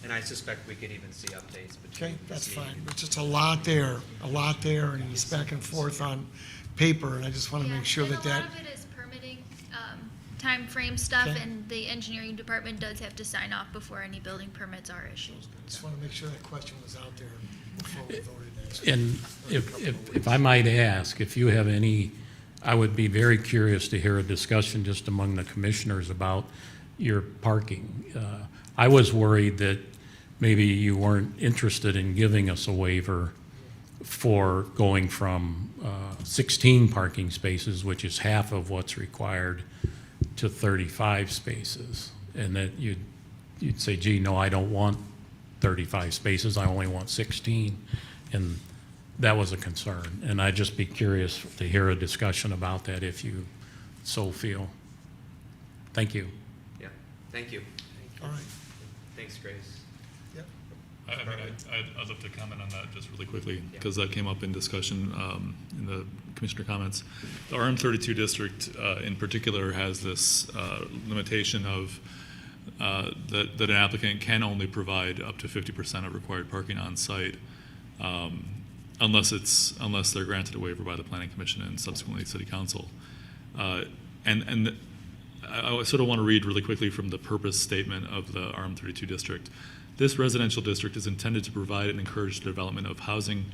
And I suspect we could even see updates between. okay, the that's meeting. fine. There's just a lot there, and it's back and forth on paper, and I just want to Yeah, make sure and that a lot that, of it is permitting, timeframe stuff, Okay. and the engineering department does have to sign off before any building permits are issued. just want to make sure that question was out there before we voted next. And if I might ask, if you have any, I would be very curious to hear a discussion just among the commissioners about your parking. I was worried that maybe you weren't interested in giving us a waiver for going from 16 parking spaces, which is half of what's required, to 35 spaces. And that you'd say, gee, no, I don't want 35 spaces, I only want 16. And that was a concern. And I'd just be curious to hear a discussion about that if you so feel. Thank you. Yeah, thank you. All right, Thanks, Grace. yep. I'd love to comment on that just really quickly, because that came up in discussion in the commissioner comments. The RM32 district in particular has this limitation of that an applicant can only provide up to 50% of required parking on site, unless they're granted a waiver by the planning commission and subsequently city council. And I sort of want to read really quickly from the purpose statement of the RM32 district. This residential district is intended to provide and encourage the development of housing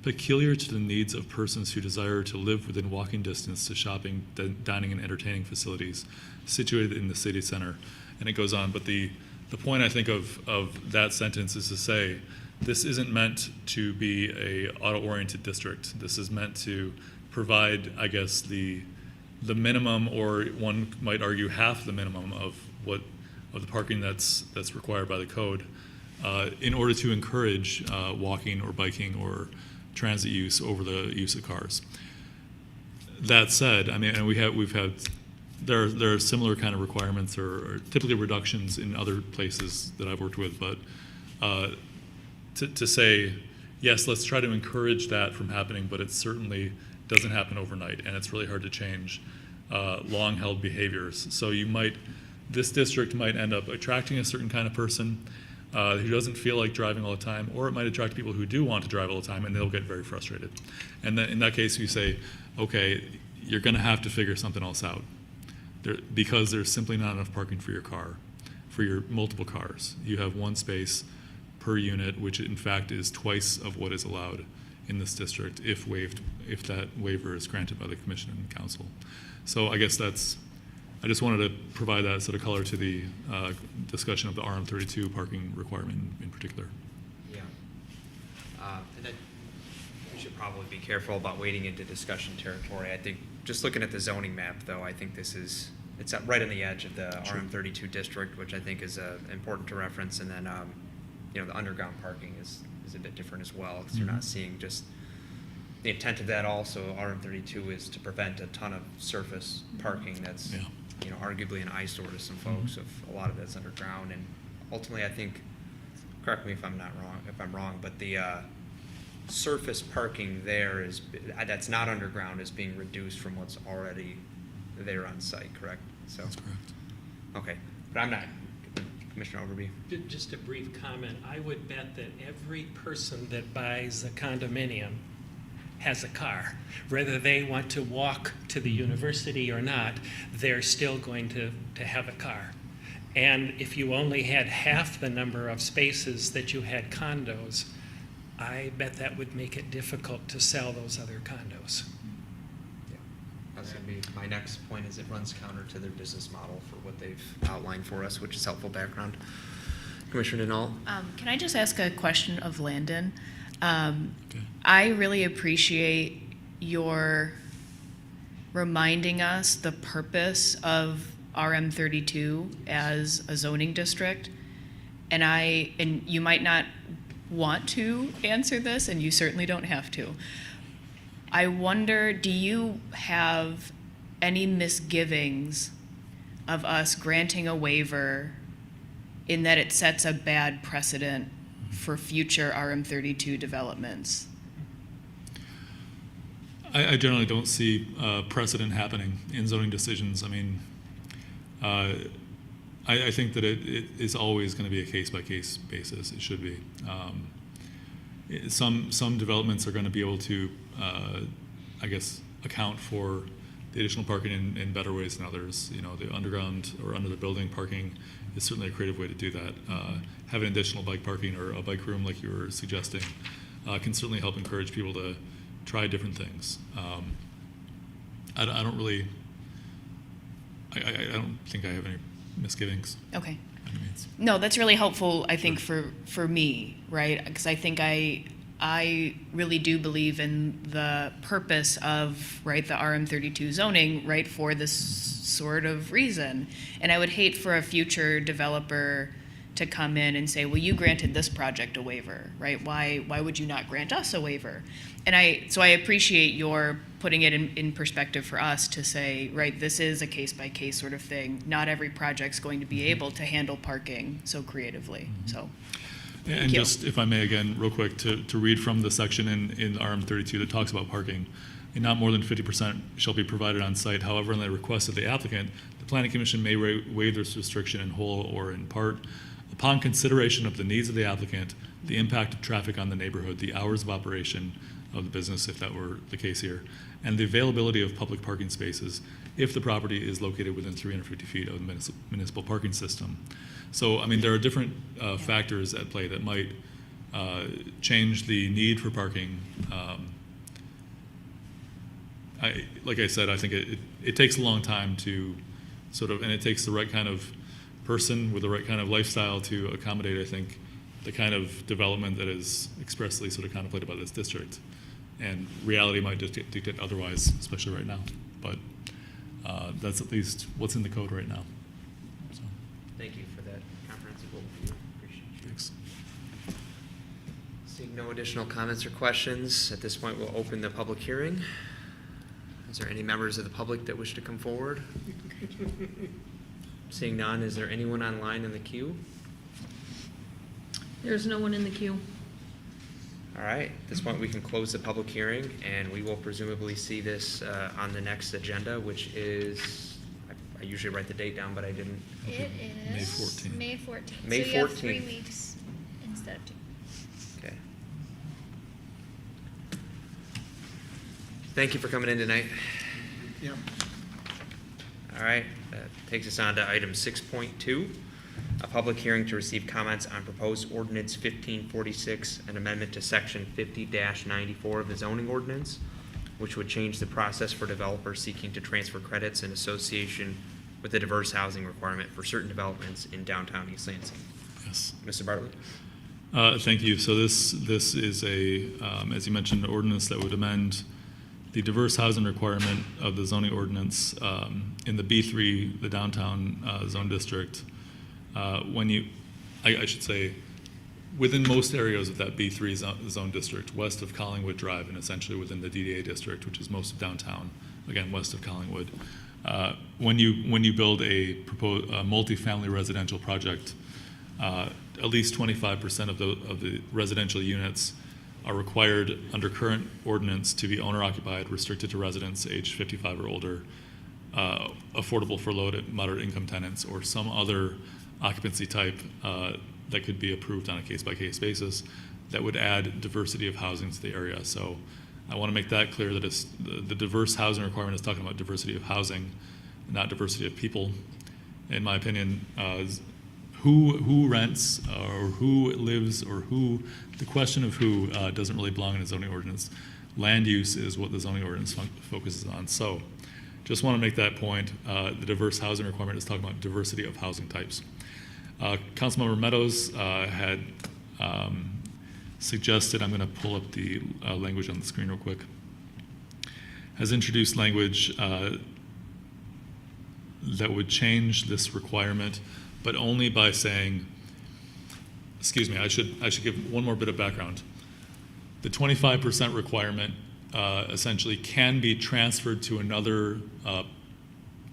peculiar to the needs of persons who desire to live within walking distance to shopping, dining, and entertaining facilities situated in the city center. And it goes on, but the point I think of that sentence is to say, this isn't meant to be a auto-oriented district. This is meant to provide, I guess, the minimum, or one might argue half the minimum of of the parking that's required by the code in order to encourage walking or biking or transit use over the use of cars. That said, I mean, and there are similar kind of requirements or typically reductions in other places that I've worked with, but to say, yes, let's try to encourage that from happening, but it certainly doesn't happen overnight, and it's really hard to change long-held behaviors. So this district might end up attracting a certain kind of person who doesn't feel like driving all the time, or it might attract people who do want to drive all the time, and they'll get very frustrated. And then in that case, you say, okay, you're going to have to figure something else out because there's simply not enough parking for your car, for your multiple cars. You have one space per unit, which in fact is twice of what is allowed in this district if that waiver is granted by the commission and council. So I guess I just wanted to provide that sort of color to the discussion of the RM32 parking requirement in particular. Yeah. And then we should probably be careful about wading into discussion territory. I think just looking at the zoning map, though, I think it's right on the edge of the RM32 district, which I think is important to reference. And then, the underground parking is a bit different as well, because you're not seeing just the intent of that. Also, RM32 is to prevent a ton of surface parking that's arguably an eyesore to some folks. If a lot of that's underground, and ultimately, I think, correct me if I'm wrong, but the surface parking there that's not underground is being reduced from what's already there on site, correct? So That's correct. Okay, but I'm not. Commissioner Overbey. Just a brief comment. I would bet that every person that buys a condominium has a car. Whether they want to walk to the university or not, they're still going to have a car. And if you only had half the number of spaces that you had condos, I bet that would make it difficult to sell those other condos. Yeah, that's going to be my next point. Is it runs counter to their business model for what they've outlined for us, which is helpful background. Commissioner Denault. Can I just ask a question of Landon? Okay. I really appreciate your reminding us the purpose of RM32 as a zoning district. And you might not want to answer this, and you certainly don't have to. I wonder, do you have any misgivings of us granting a waiver in that it sets a bad precedent for future RM32 developments? I generally don't see precedent happening in zoning decisions. I mean, I think that it is always going to be a case-by-case basis. It should be. Some developments are going to be able to, I guess, account for the additional parking in better ways than others. The underground or under the building parking is certainly a creative way to do that. Having additional bike parking or a bike room, like you were suggesting, can certainly help encourage people to try different things. I don't think I have any misgivings. Okay. by any means. No, that's really helpful, I think, for me, right? Because I think I really do believe in the purpose of, right, the RM32 zoning, right, for this sort of reason. And I would hate for a future developer to come in and say, well, you granted this project a waiver, right? Why would you not grant us a waiver? And so I appreciate your putting it in perspective for us to say, right, this is a case-by-case sort of thing. Not every project's going to be able to handle parking so creatively, so. And just, if I may, again, real quick, to read from the section in RM32 that talks about parking, and not more than 50% shall be provided on site. However, on the request of the applicant, the Planning Commission may waive this restriction in whole or in part upon consideration of the needs of the applicant, the impact of traffic on the neighborhood, the hours of operation of the business, if that were the case here, and the availability of public parking spaces if the property is located within 350 feet of the municipal parking system. So, I mean, there are different factors at play that might change the need for parking. Like I said, I think it takes a long time to sort of, and it takes the right kind of person with the right kind of lifestyle to accommodate, I think, the kind of development that is expressly sort of contemplated by this district. And reality might just dictate otherwise, especially right now. But that's at least what's in the code right now. So. Thank you for that Seeing no additional comments or questions, at this point, we'll open the public hearing. Is there any members of the public that wish to come forward? Seeing none, is there anyone online in the queue? There's no one in the queue. All right, at this point, we can close the public hearing, and we will presumably see this on the next agenda, which is, I usually write the date down, but I didn't. It May is 14th. May 14th. May So you have 3 14th. weeks instead of 2. Okay. Thank you for coming in tonight. Yep. All right, that takes us on to item 6.2, a public hearing to receive comments on proposed ordinance 1546, an amendment to section 50-94 of the zoning ordinance, which would change the process for developers seeking to transfer credits in association with the diverse housing requirement for certain developments in downtown East Lansing. Yes. Mr. Bartlett? Thank you. So this is a, as you mentioned, an ordinance that would amend the diverse housing requirement of the zoning ordinance in the B3, the downtown zone district. I should say, within most areas of that B3 zone district, west of Collingwood Drive, and essentially within the DDA district, which is most of downtown, again, west of Collingwood, when you build a multifamily residential project, at least 25% of the residential units are required under current ordinance to be owner-occupied, restricted to residents aged 55 or older, affordable for low to moderate income tenants, or some other occupancy type that could be approved on a case-by-case basis that would add diversity of housing to the area. So I want to make that clear that it's, the diverse housing requirement is talking about diversity of housing, not diversity of people. In my opinion, who rents or who lives or who, the question of who doesn't really belong in a zoning ordinance. Land use is what the zoning ordinance focuses on. So just want to make that point. The diverse housing requirement is talking about diversity of housing types. Councilmember Meadows had suggested, I'm going to pull up the language on the screen real quick, has introduced language that would change this requirement, but only by saying, excuse me, I should give one more bit of background. The 25% requirement essentially can be transferred to another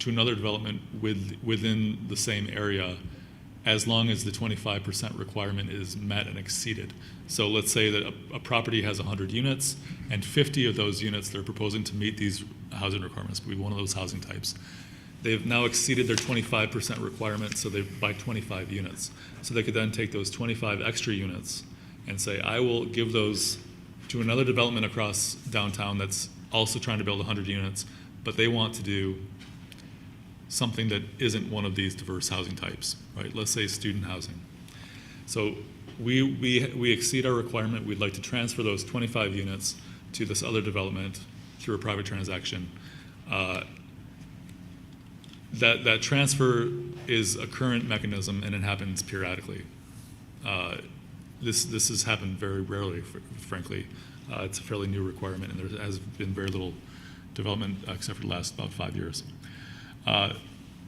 development within the same area, as long as the 25% requirement is met and exceeded. So let's say that a property has 100 units, and 50 of those units they're proposing to meet these housing requirements, be one of those housing types. They've now exceeded their 25% requirement, so they buy 25 units. So they could then take those 25 extra units and say, I will give those to another development across downtown that's also trying to build 100 units, but they want to do something that isn't one of these diverse housing types, right? Let's say student housing. So we exceed our requirement. We'd like to transfer those 25 units to this other development through a private transaction. That transfer is a current mechanism, and it happens periodically. This has happened very rarely, frankly. It's a fairly new requirement, and there has been very little development except for the last about 5 years.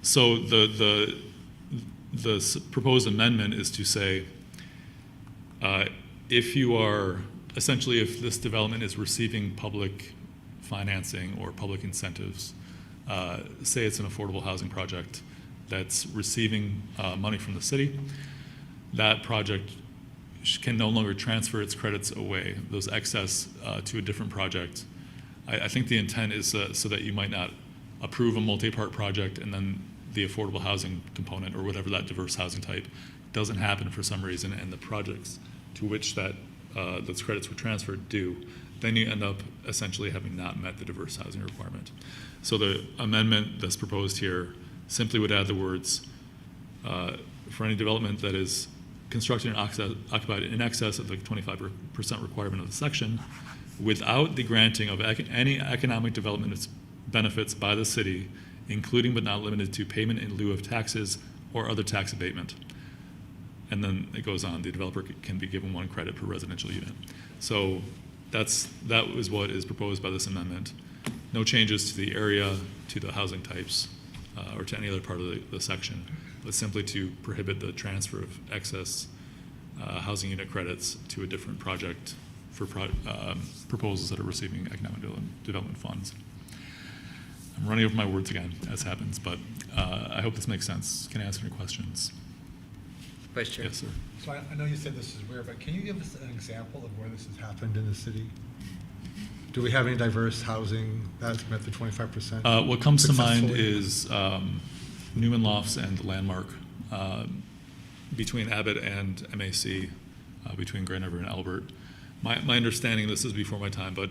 So the proposed amendment is to say, if you are, essentially if this development is receiving public financing or public incentives, say it's an affordable housing project that's receiving money from the city, that project can no longer transfer its credits away, those excess to a different project. I think the intent is so that you might not approve a multi-part project and then the affordable housing component or whatever that diverse housing type doesn't happen for some reason, and the projects to which those credits were transferred do, then you end up essentially having not met the diverse housing requirement. So the amendment that's proposed here simply would add the words, for any development that is constructed and occupied in excess of the 25% requirement of the section, without the granting of any economic development benefits by the city, including but not limited to payment in lieu of taxes or other tax abatement. And then it goes on, the developer can be given 1 credit per residential unit. So that is what is proposed by this amendment. No changes to the area, to the housing types, or to any other part of the section, but simply to prohibit the transfer of excess housing unit credits to a different project for proposals that are receiving economic development funds. I'm running over my words again, as happens, but I hope this makes sense. Can I answer any questions? Vice Chair? Yes, sir. So I know you said this is rare, but can you give us an example of where this has happened in the city? Do we have any diverse housing that's met the 25%? What comes to mind successfully? is Newman Lofts and Landmark between Abbot and MAC, between Grand River and Albert. My understanding, this is before my time, but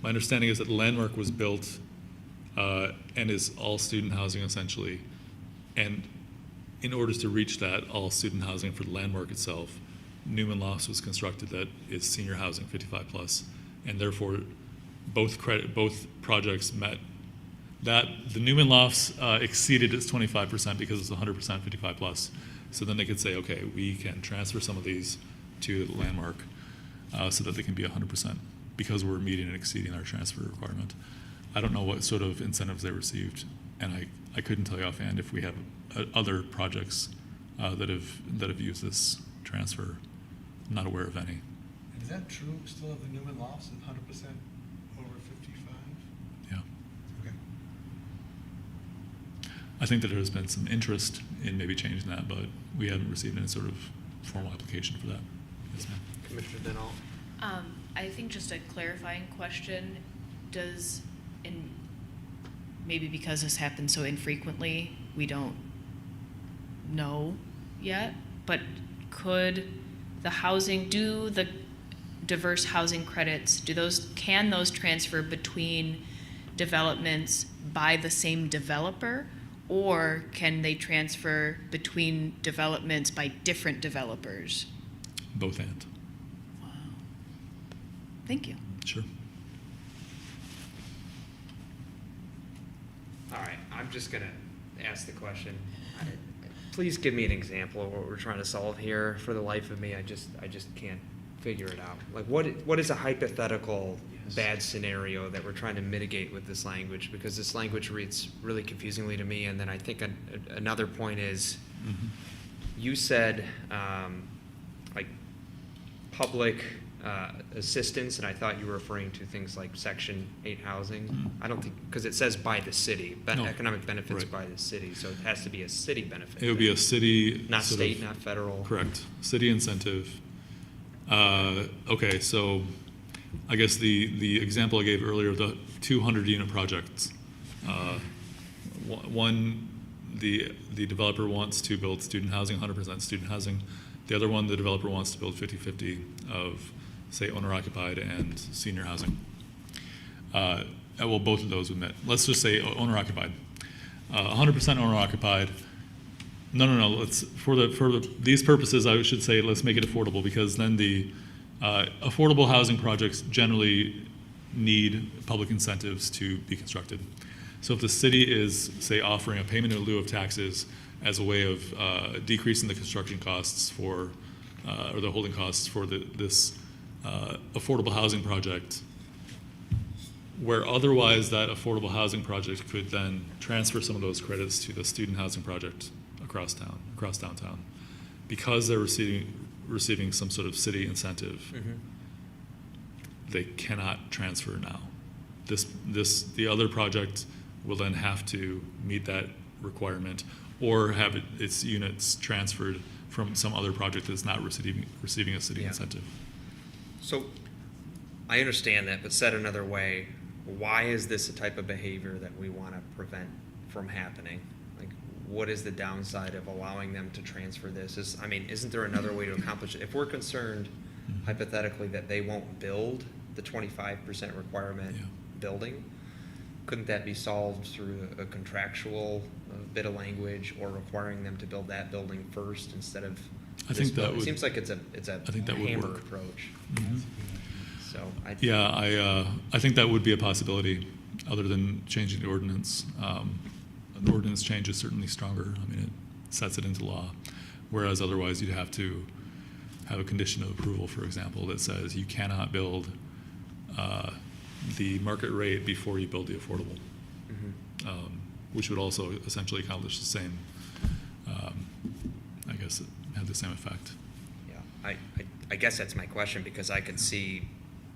my understanding is that Landmark was built and is all student housing essentially. And in order to reach that all student housing for the Landmark itself, Newman Lofts was constructed that is senior housing 55 plus, and therefore both projects met that. The Newman Lofts exceeded its 25% because it's 100% 55 plus. So then they could say, okay, we can transfer some of these to the Landmark so that they can be 100% because we're meeting and exceeding our transfer requirement. I don't know what sort of incentives they received, and I couldn't tell you offhand if we have other projects that have used this transfer. I'm not aware of any. And is that true still of the Newman Lofts, 100% over 55? Yeah. Okay. I think that there has been some interest in maybe changing that, but we haven't received any sort of formal application for that. Yes, ma'am. Commissioner Denault? I think just a clarifying question, and maybe because this happens so infrequently, we don't know yet, but do the diverse housing credits, can those transfer between developments by the same developer, or can they transfer between developments by different developers? Both and. Wow. Thank you. Sure. All right, I'm just gonna ask the question. Please give me an example of what we're trying to solve here. For the life of me, I just can't figure it out. Like, what is a hypothetical bad scenario that we're trying to mitigate with this language? Because this language reads really confusingly to me. And then I think another point is, you said like public assistance, and I thought you were referring to things like Section 8 housing. I don't think, because it says by the city, No. economic benefits Right. by the city, so it has to be a city benefit. It would be a city. Not sort state, of- not federal. Correct. City incentive. Okay, so I guess the example I gave earlier, the 200 unit projects. One, the developer wants to build student housing, 100% student housing. The other one, the developer wants to build 50-50 of, say, owner occupied and senior housing. Well, both of those would met. Let's just say owner occupied. 100% owner occupied. No. Let's for these purposes, I should say let's make it affordable, because then the affordable housing projects generally need public incentives to be constructed. So if the city is, say, offering a payment in lieu of taxes as a way of decreasing the construction costs or the holding costs for this affordable housing project, where otherwise that affordable housing project could then transfer some of those credits to the student housing project across downtown, because they're receiving some sort of city incentive. They cannot transfer now. The other project will then have to meet that requirement, or have its units transferred from some other project that's not receiving a city incentive. So I understand that, but said another way, why is this a type of behavior that we want to prevent from happening? Like, what is the downside of allowing them to transfer this? Isn't there another way to accomplish it? If we're concerned, hypothetically, that they won't build the 25% requirement building, couldn't that be solved through a contractual bit of language, or requiring them to build that building first instead of I think that would. It seems like it's a I think that would hammer work. approach. So I think that would be a possibility, other than changing the ordinance. An ordinance change is certainly stronger. I mean, it sets it into law, whereas otherwise you'd have to have a condition of approval, for example, that says you cannot build the market rate before you build the affordable, which would also essentially accomplish the same, I guess, have the same effect. Yeah. I guess that's my question, because I could see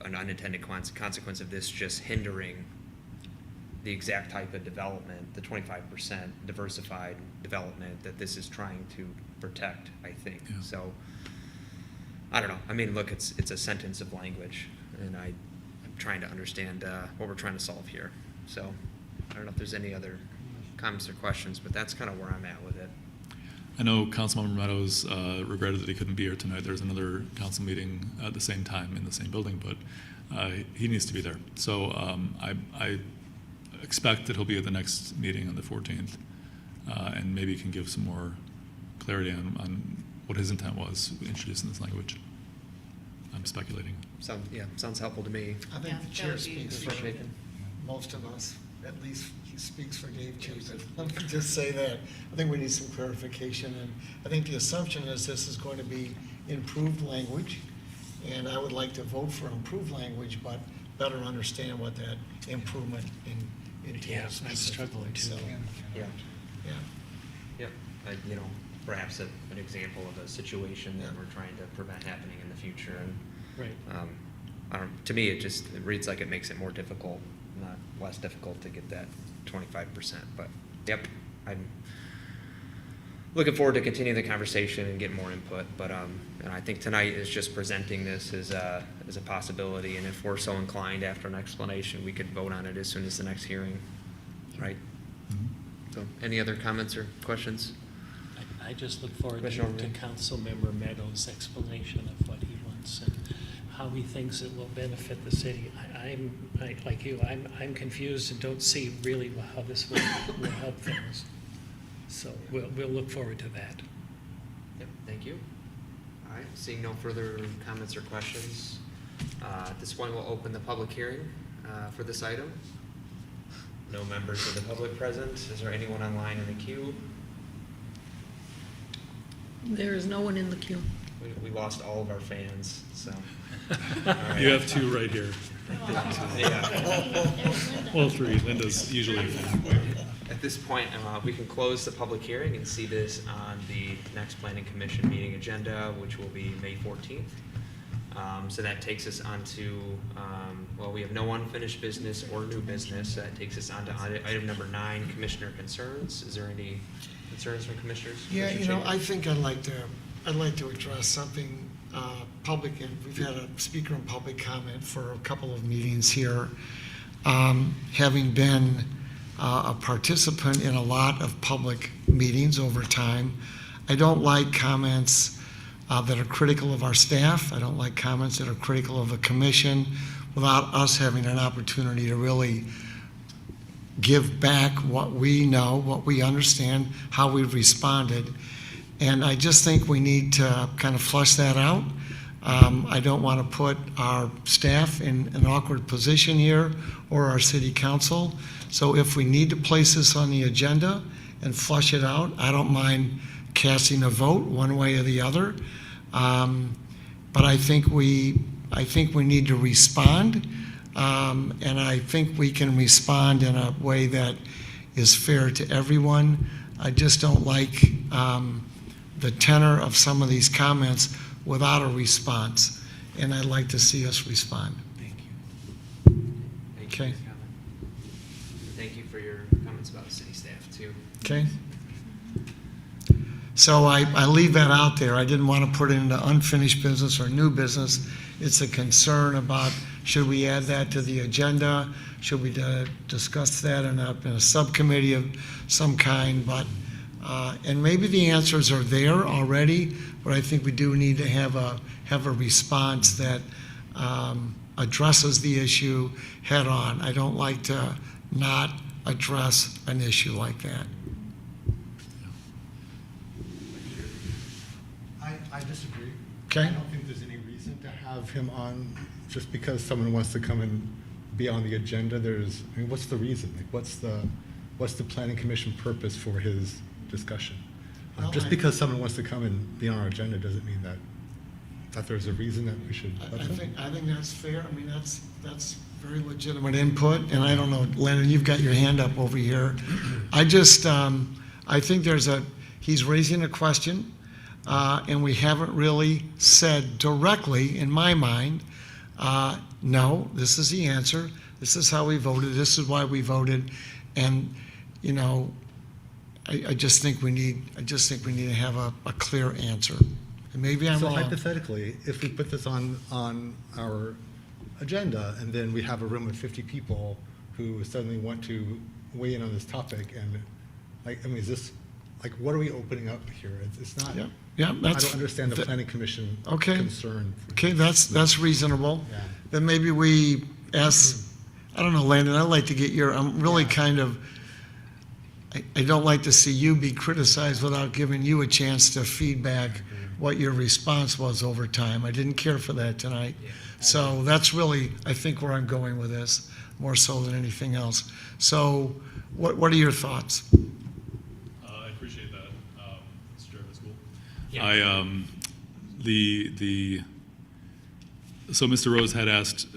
an unintended consequence of this just hindering the exact type of development, the 25% diversified development that this is trying to protect, I think. Yeah. So, I don't know. I mean, look, it's a sentence of language, and I'm trying to understand what we're trying to solve here. So, I don't know if there's any other comments or questions, but that's kind of where I'm at with it. I know Councilmember Meadows regretted that he couldn't be here tonight. There's another council meeting at the same time in the same building, but he needs to be there. So I expect that he'll be at the next meeting on the 14th, and maybe he can give some more clarity on what his intent was introducing this language. I'm speculating. Sounds helpful to me. I think Yeah, the that chair would be speaks for appreciated. most of us, at least he speaks for Dave too, but let me just say that. I think we need some clarification, and I think the assumption is this is going to be improved language, and I would like to vote for improved language, but better understand what that improvement entails. Yeah, I'm struggling too. specifically. So, Yeah. yeah. Yep. You know, perhaps an example of a situation that we're trying to prevent happening in the future. And Right. to me, it reads like it makes it more difficult, not less difficult, to get that 25%. But yep, I'm looking forward to continuing the conversation and getting more input. But and I think tonight is just presenting this as a possibility. And if we're so inclined after an explanation, we could vote on it as soon as the next hearing, right? So, any other comments or questions? I just look forward to Commissioner Overbey. Councilmember Meadows' explanation of what he wants and how he thinks it will benefit the city. Like you, I'm confused and don't see really how this will help things. So we'll look forward to that. Yep, thank you. All right, seeing no further comments or questions, at this point, we'll open the public hearing for this item. No members of the public present. Is there anyone online in the queue? There is no one in the queue. We lost all of our fans, so. You have two right here. Yeah. Well, three. Linda's usually a fan. At this point, we can close the public hearing and see this on the next Planning Commission meeting agenda, which will be May 14th. So that takes us on to, well, we have no unfinished business or new business. That takes us on to item number 9, Commissioner concerns. Is there any concerns from commissioners? Yeah, Commissioner I Chapin? think I'd like to address something public, and we've had a speaker and public comment for a couple of meetings here. Having been a participant in a lot of public meetings over time, I don't like comments that are critical of our staff. I don't like comments that are critical of the commission without us having an opportunity to really give back what we know, what we understand, how we've responded. And I just think we need to kind of flush that out. I don't want to put our staff in an awkward position here or our city council. So if we need to place this on the agenda and flush it out, I don't mind casting a vote one way or the other. But I think we need to respond. And I think we can respond in a way that is fair to everyone. I just don't like the tenor of some of these comments without a response, and I'd like to see us respond. Thank you. Thank you Okay. for your comment. Thank you for your comments about city staff, too. Okay? So I leave that out there. I didn't want to put it into unfinished business or new business. It's a concern about, should we add that to the agenda? Should we discuss that in a subcommittee of some kind? But and maybe the answers are there already, but I think we do need to have a response that addresses the issue head on. I don't like to not address an issue like that. I disagree. Okay. I don't think there's any reason to have him on just because someone wants to come and be on the agenda. What's the reason? Like, what's the planning commission purpose for his discussion? Well, Just because someone wants to come and be on our agenda doesn't mean that there's a reason that we should let them. I think that's fair. I mean, that's very legitimate input, and I don't know, Lennon, you've got your hand up over here. I just, I think he's raising a question. and we haven't really said directly, in my mind, no, this is the answer, this is how we voted, this is why we voted, and, you know, I just think we need to have a clear answer. And maybe I'm So wrong. hypothetically, if we put this on our agenda, and then we have a room of 50 people who suddenly want to weigh in on this topic, and, like, I mean, is this, like, what are we opening up here? It's not, Yeah, I that's. don't understand the planning commission Okay. concern. Okay, that's reasonable. Yeah. Then maybe we ask, I don't know, Landon, I'd like to get I'm really kind of, I don't like to see you be criticized without giving you a chance to feedback what your response was over time. I didn't care for that tonight. So that's really, I think, where I'm going with this, more so than anything else. So what are your thoughts? I appreciate that, Mr. Chair of the school. Yeah. So Mr. Rose had asked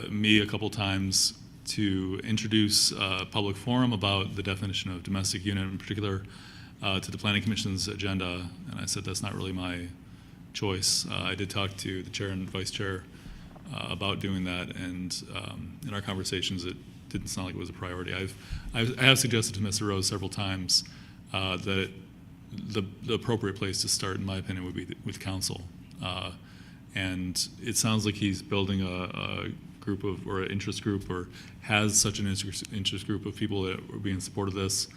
me a couple times to introduce a public forum about the definition of domestic unit in particular to the Planning Commission's agenda, and I said that's not really my choice. I did talk to the chair and vice chair about doing that, and in our conversations it didn't sound like it was a priority. I have suggested to Mr. Rose several times that the appropriate place to start, in my opinion, would be with council. And it sounds like he's building a group of, or an interest group, or has such an interest group of people that would be in support of this.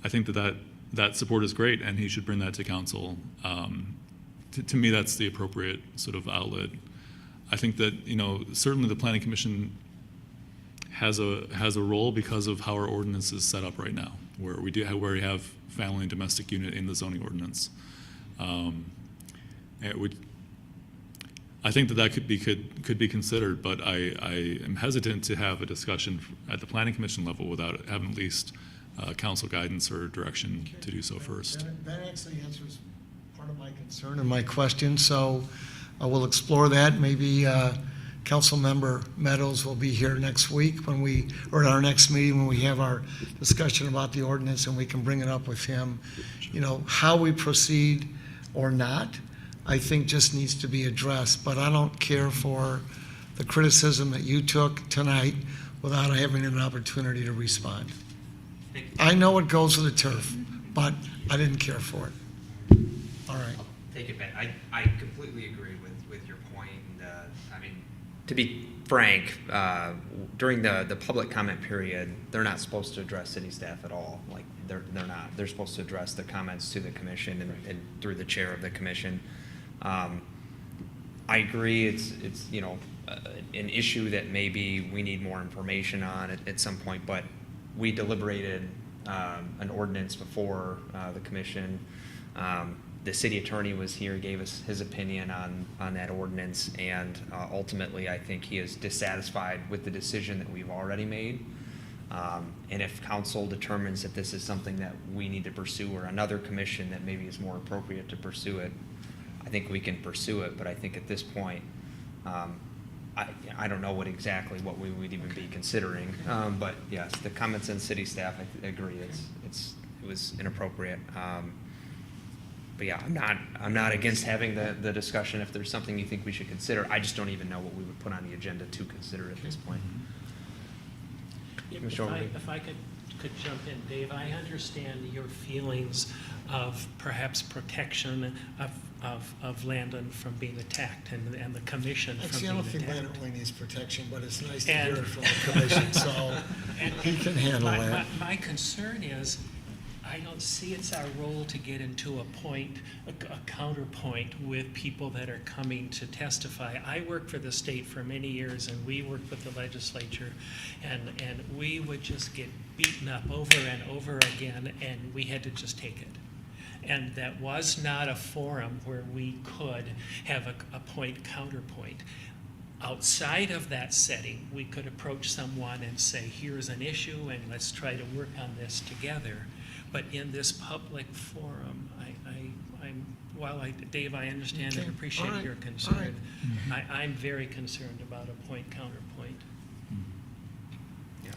I think that support is great, and he should bring that to council. To me, that's the appropriate sort of outlet. I think that, you know, certainly the Planning Commission has a role because of how our ordinance is set up right now, where we have family and domestic unit in the zoning ordinance. I think that could be considered, but I am hesitant to have a discussion at the Planning Commission level without having at least council guidance or direction to do so first. That actually answers part of my concern and my question, so we'll explore that. Maybe Councilmember Meadows will be here next week or at our next meeting when we have our discussion about the ordinance, and we can bring it up with him. You know, how we proceed or not, I think just needs to be addressed, but I don't care for the criticism that you took tonight without having an opportunity to respond. I know it goes with the turf, but I didn't care for it. All right. I'll take it back. I completely agree with your point. And, I mean, to be frank, during the public comment period, they're not supposed to address city staff at all. Like, they're not. They're supposed to address the comments to the commission and through the chair of the commission. I agree. It's you know, an issue that maybe we need more information on at some point, but we deliberated an ordinance before the commission. The city attorney was here, gave us his opinion on that ordinance, and ultimately I think he is dissatisfied with the decision that we've already made. And if council determines that this is something that we need to pursue, or another commission that maybe is more appropriate to pursue it, I think we can pursue it. But I think at this point, I don't know what we would even be considering. But yes, the comments on city staff, I agree, it was inappropriate. But yeah, I'm not against having the discussion if there's something you think we should consider. I just don't even know what we would put on the agenda to consider at this point. If I could jump in, Dave, I understand your feelings of perhaps protection of Landon from being attacked and the commission from Actually, being I attacked. don't think Landon really needs protection, but it's nice to And- hear it from the commission, so he can handle that. My concern is, I don't see it's our role to get into a counterpoint with people that are coming to testify. I worked for the state for many years, and we worked with the legislature, and we would just get beaten up over and over again, and we had to just take it. And that was not a forum where we could have a counterpoint. Outside of that setting, we could approach someone and say, here's an issue, and let's try to work on this together. But in this public forum, Dave, I understand and Okay. appreciate All right. your All concern. I'm very concerned about a point-counterpoint. Yeah.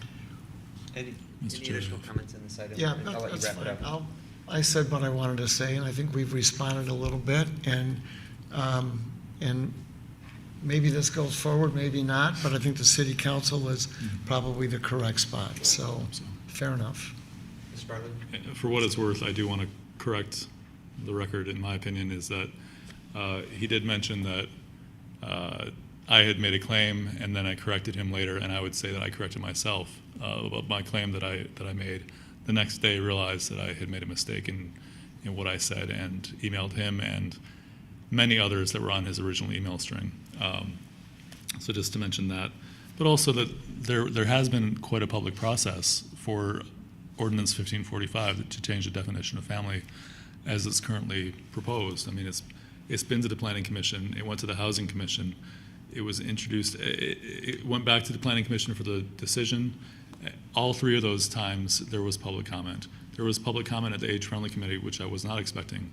Any Mr. Chair. additional comments on this item? Yeah, I'll let you that's wrap it fine. up. I said what I wanted to say, and I think we've responded a little bit, and maybe this goes forward, maybe not, but I think the city council was probably the correct spot, so, fair enough. Mr. Bartley? For what it's worth, I do want to correct the record, in my opinion, is that he did mention that I had made a claim, and then I corrected him later, and I would say that I corrected myself about my claim that I made. The next day, realized that I had made a mistake in what I said, and emailed him and many others that were on his original email string. So just to mention that, but also that there has been quite a public process for Ordinance 1545 to change the definition of family as it's currently proposed. I mean, it's been to the Planning Commission, it went to the Housing Commission, it was introduced, it went back to the Planning Commission for the decision. All three of those times, there was public comment. There was public comment at the Age-Friendly Committee, which I was not expecting,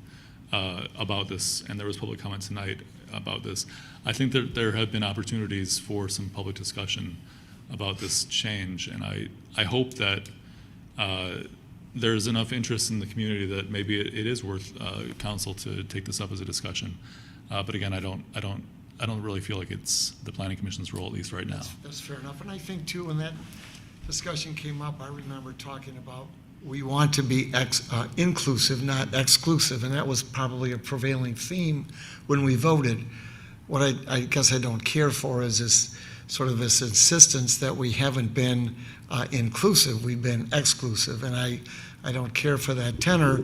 about this, and there was public comment tonight about this. I think that there have been opportunities for some public discussion about this change, and I hope that there's enough interest in the community that maybe it is worth council to take this up as a discussion. But again, I don't really feel like it's the Planning Commission's role, at least right now. That's fair enough, and I think too, when that discussion came up, I remember talking about we want to be inclusive, not exclusive, and that was probably a prevailing theme when we voted. What I guess I don't care for is this sort of this insistence that we haven't been inclusive, we've been exclusive, and I don't care for that tenor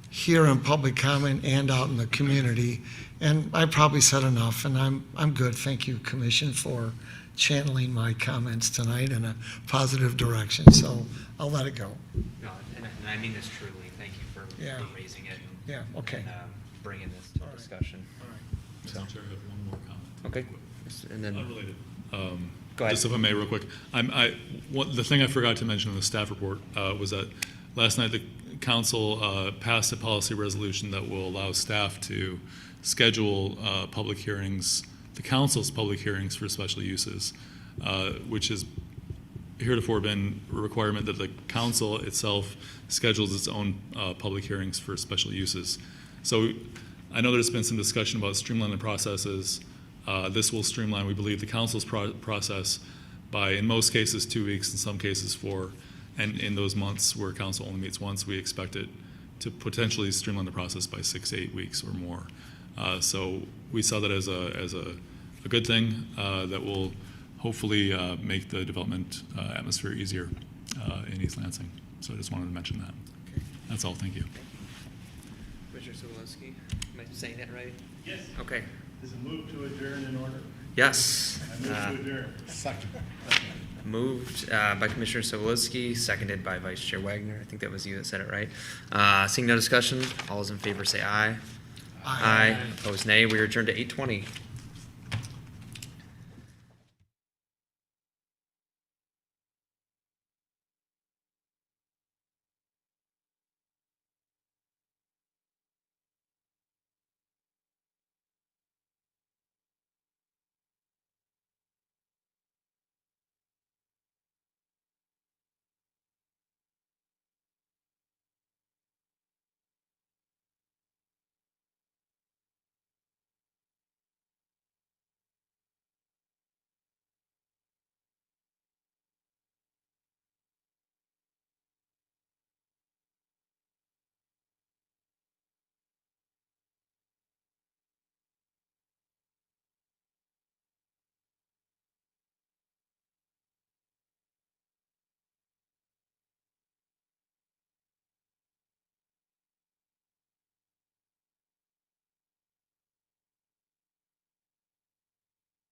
here in public comment and out in the community. And I probably said enough, and I'm good. Thank you, Commission, for channeling my comments tonight in a positive direction. So I'll let it go. No, and I mean this truly. Thank you for raising it. Yeah, okay. And bringing this to discussion. Mr. Chair, I have one more comment. Okay. And then Unrelated. Go ahead. Just if I may, real quick. The thing I forgot to mention in the staff report was that last night the council passed a policy resolution that will allow staff to schedule public hearings, the council's public hearings for special uses, which has heretofore been a requirement that the council itself schedules its own public hearings for special uses. So I know there's been some discussion about streamlining processes. This will streamline, we believe, the council's process by, in most cases, 2 weeks, in some cases 4. And in those months where council only meets once, we expect it to potentially streamline the process by 6 to 8 weeks or more. So we saw that as a good thing that will hopefully make the development atmosphere easier in East Lansing. So I just wanted to mention that. Okay. That's all. Thank you. Commissioner Sobolewski, am I saying that right? Yes. Okay. Is a move to adjourn in order? Yes. I move to adjourn. Second. Moved by Commissioner Sobolewski, seconded by Vice Chair Wagner. I think that was you that said it right. Seeing no discussion, all those in favor say aye. Aye. Opposed, nay. We are adjourned to 8:20.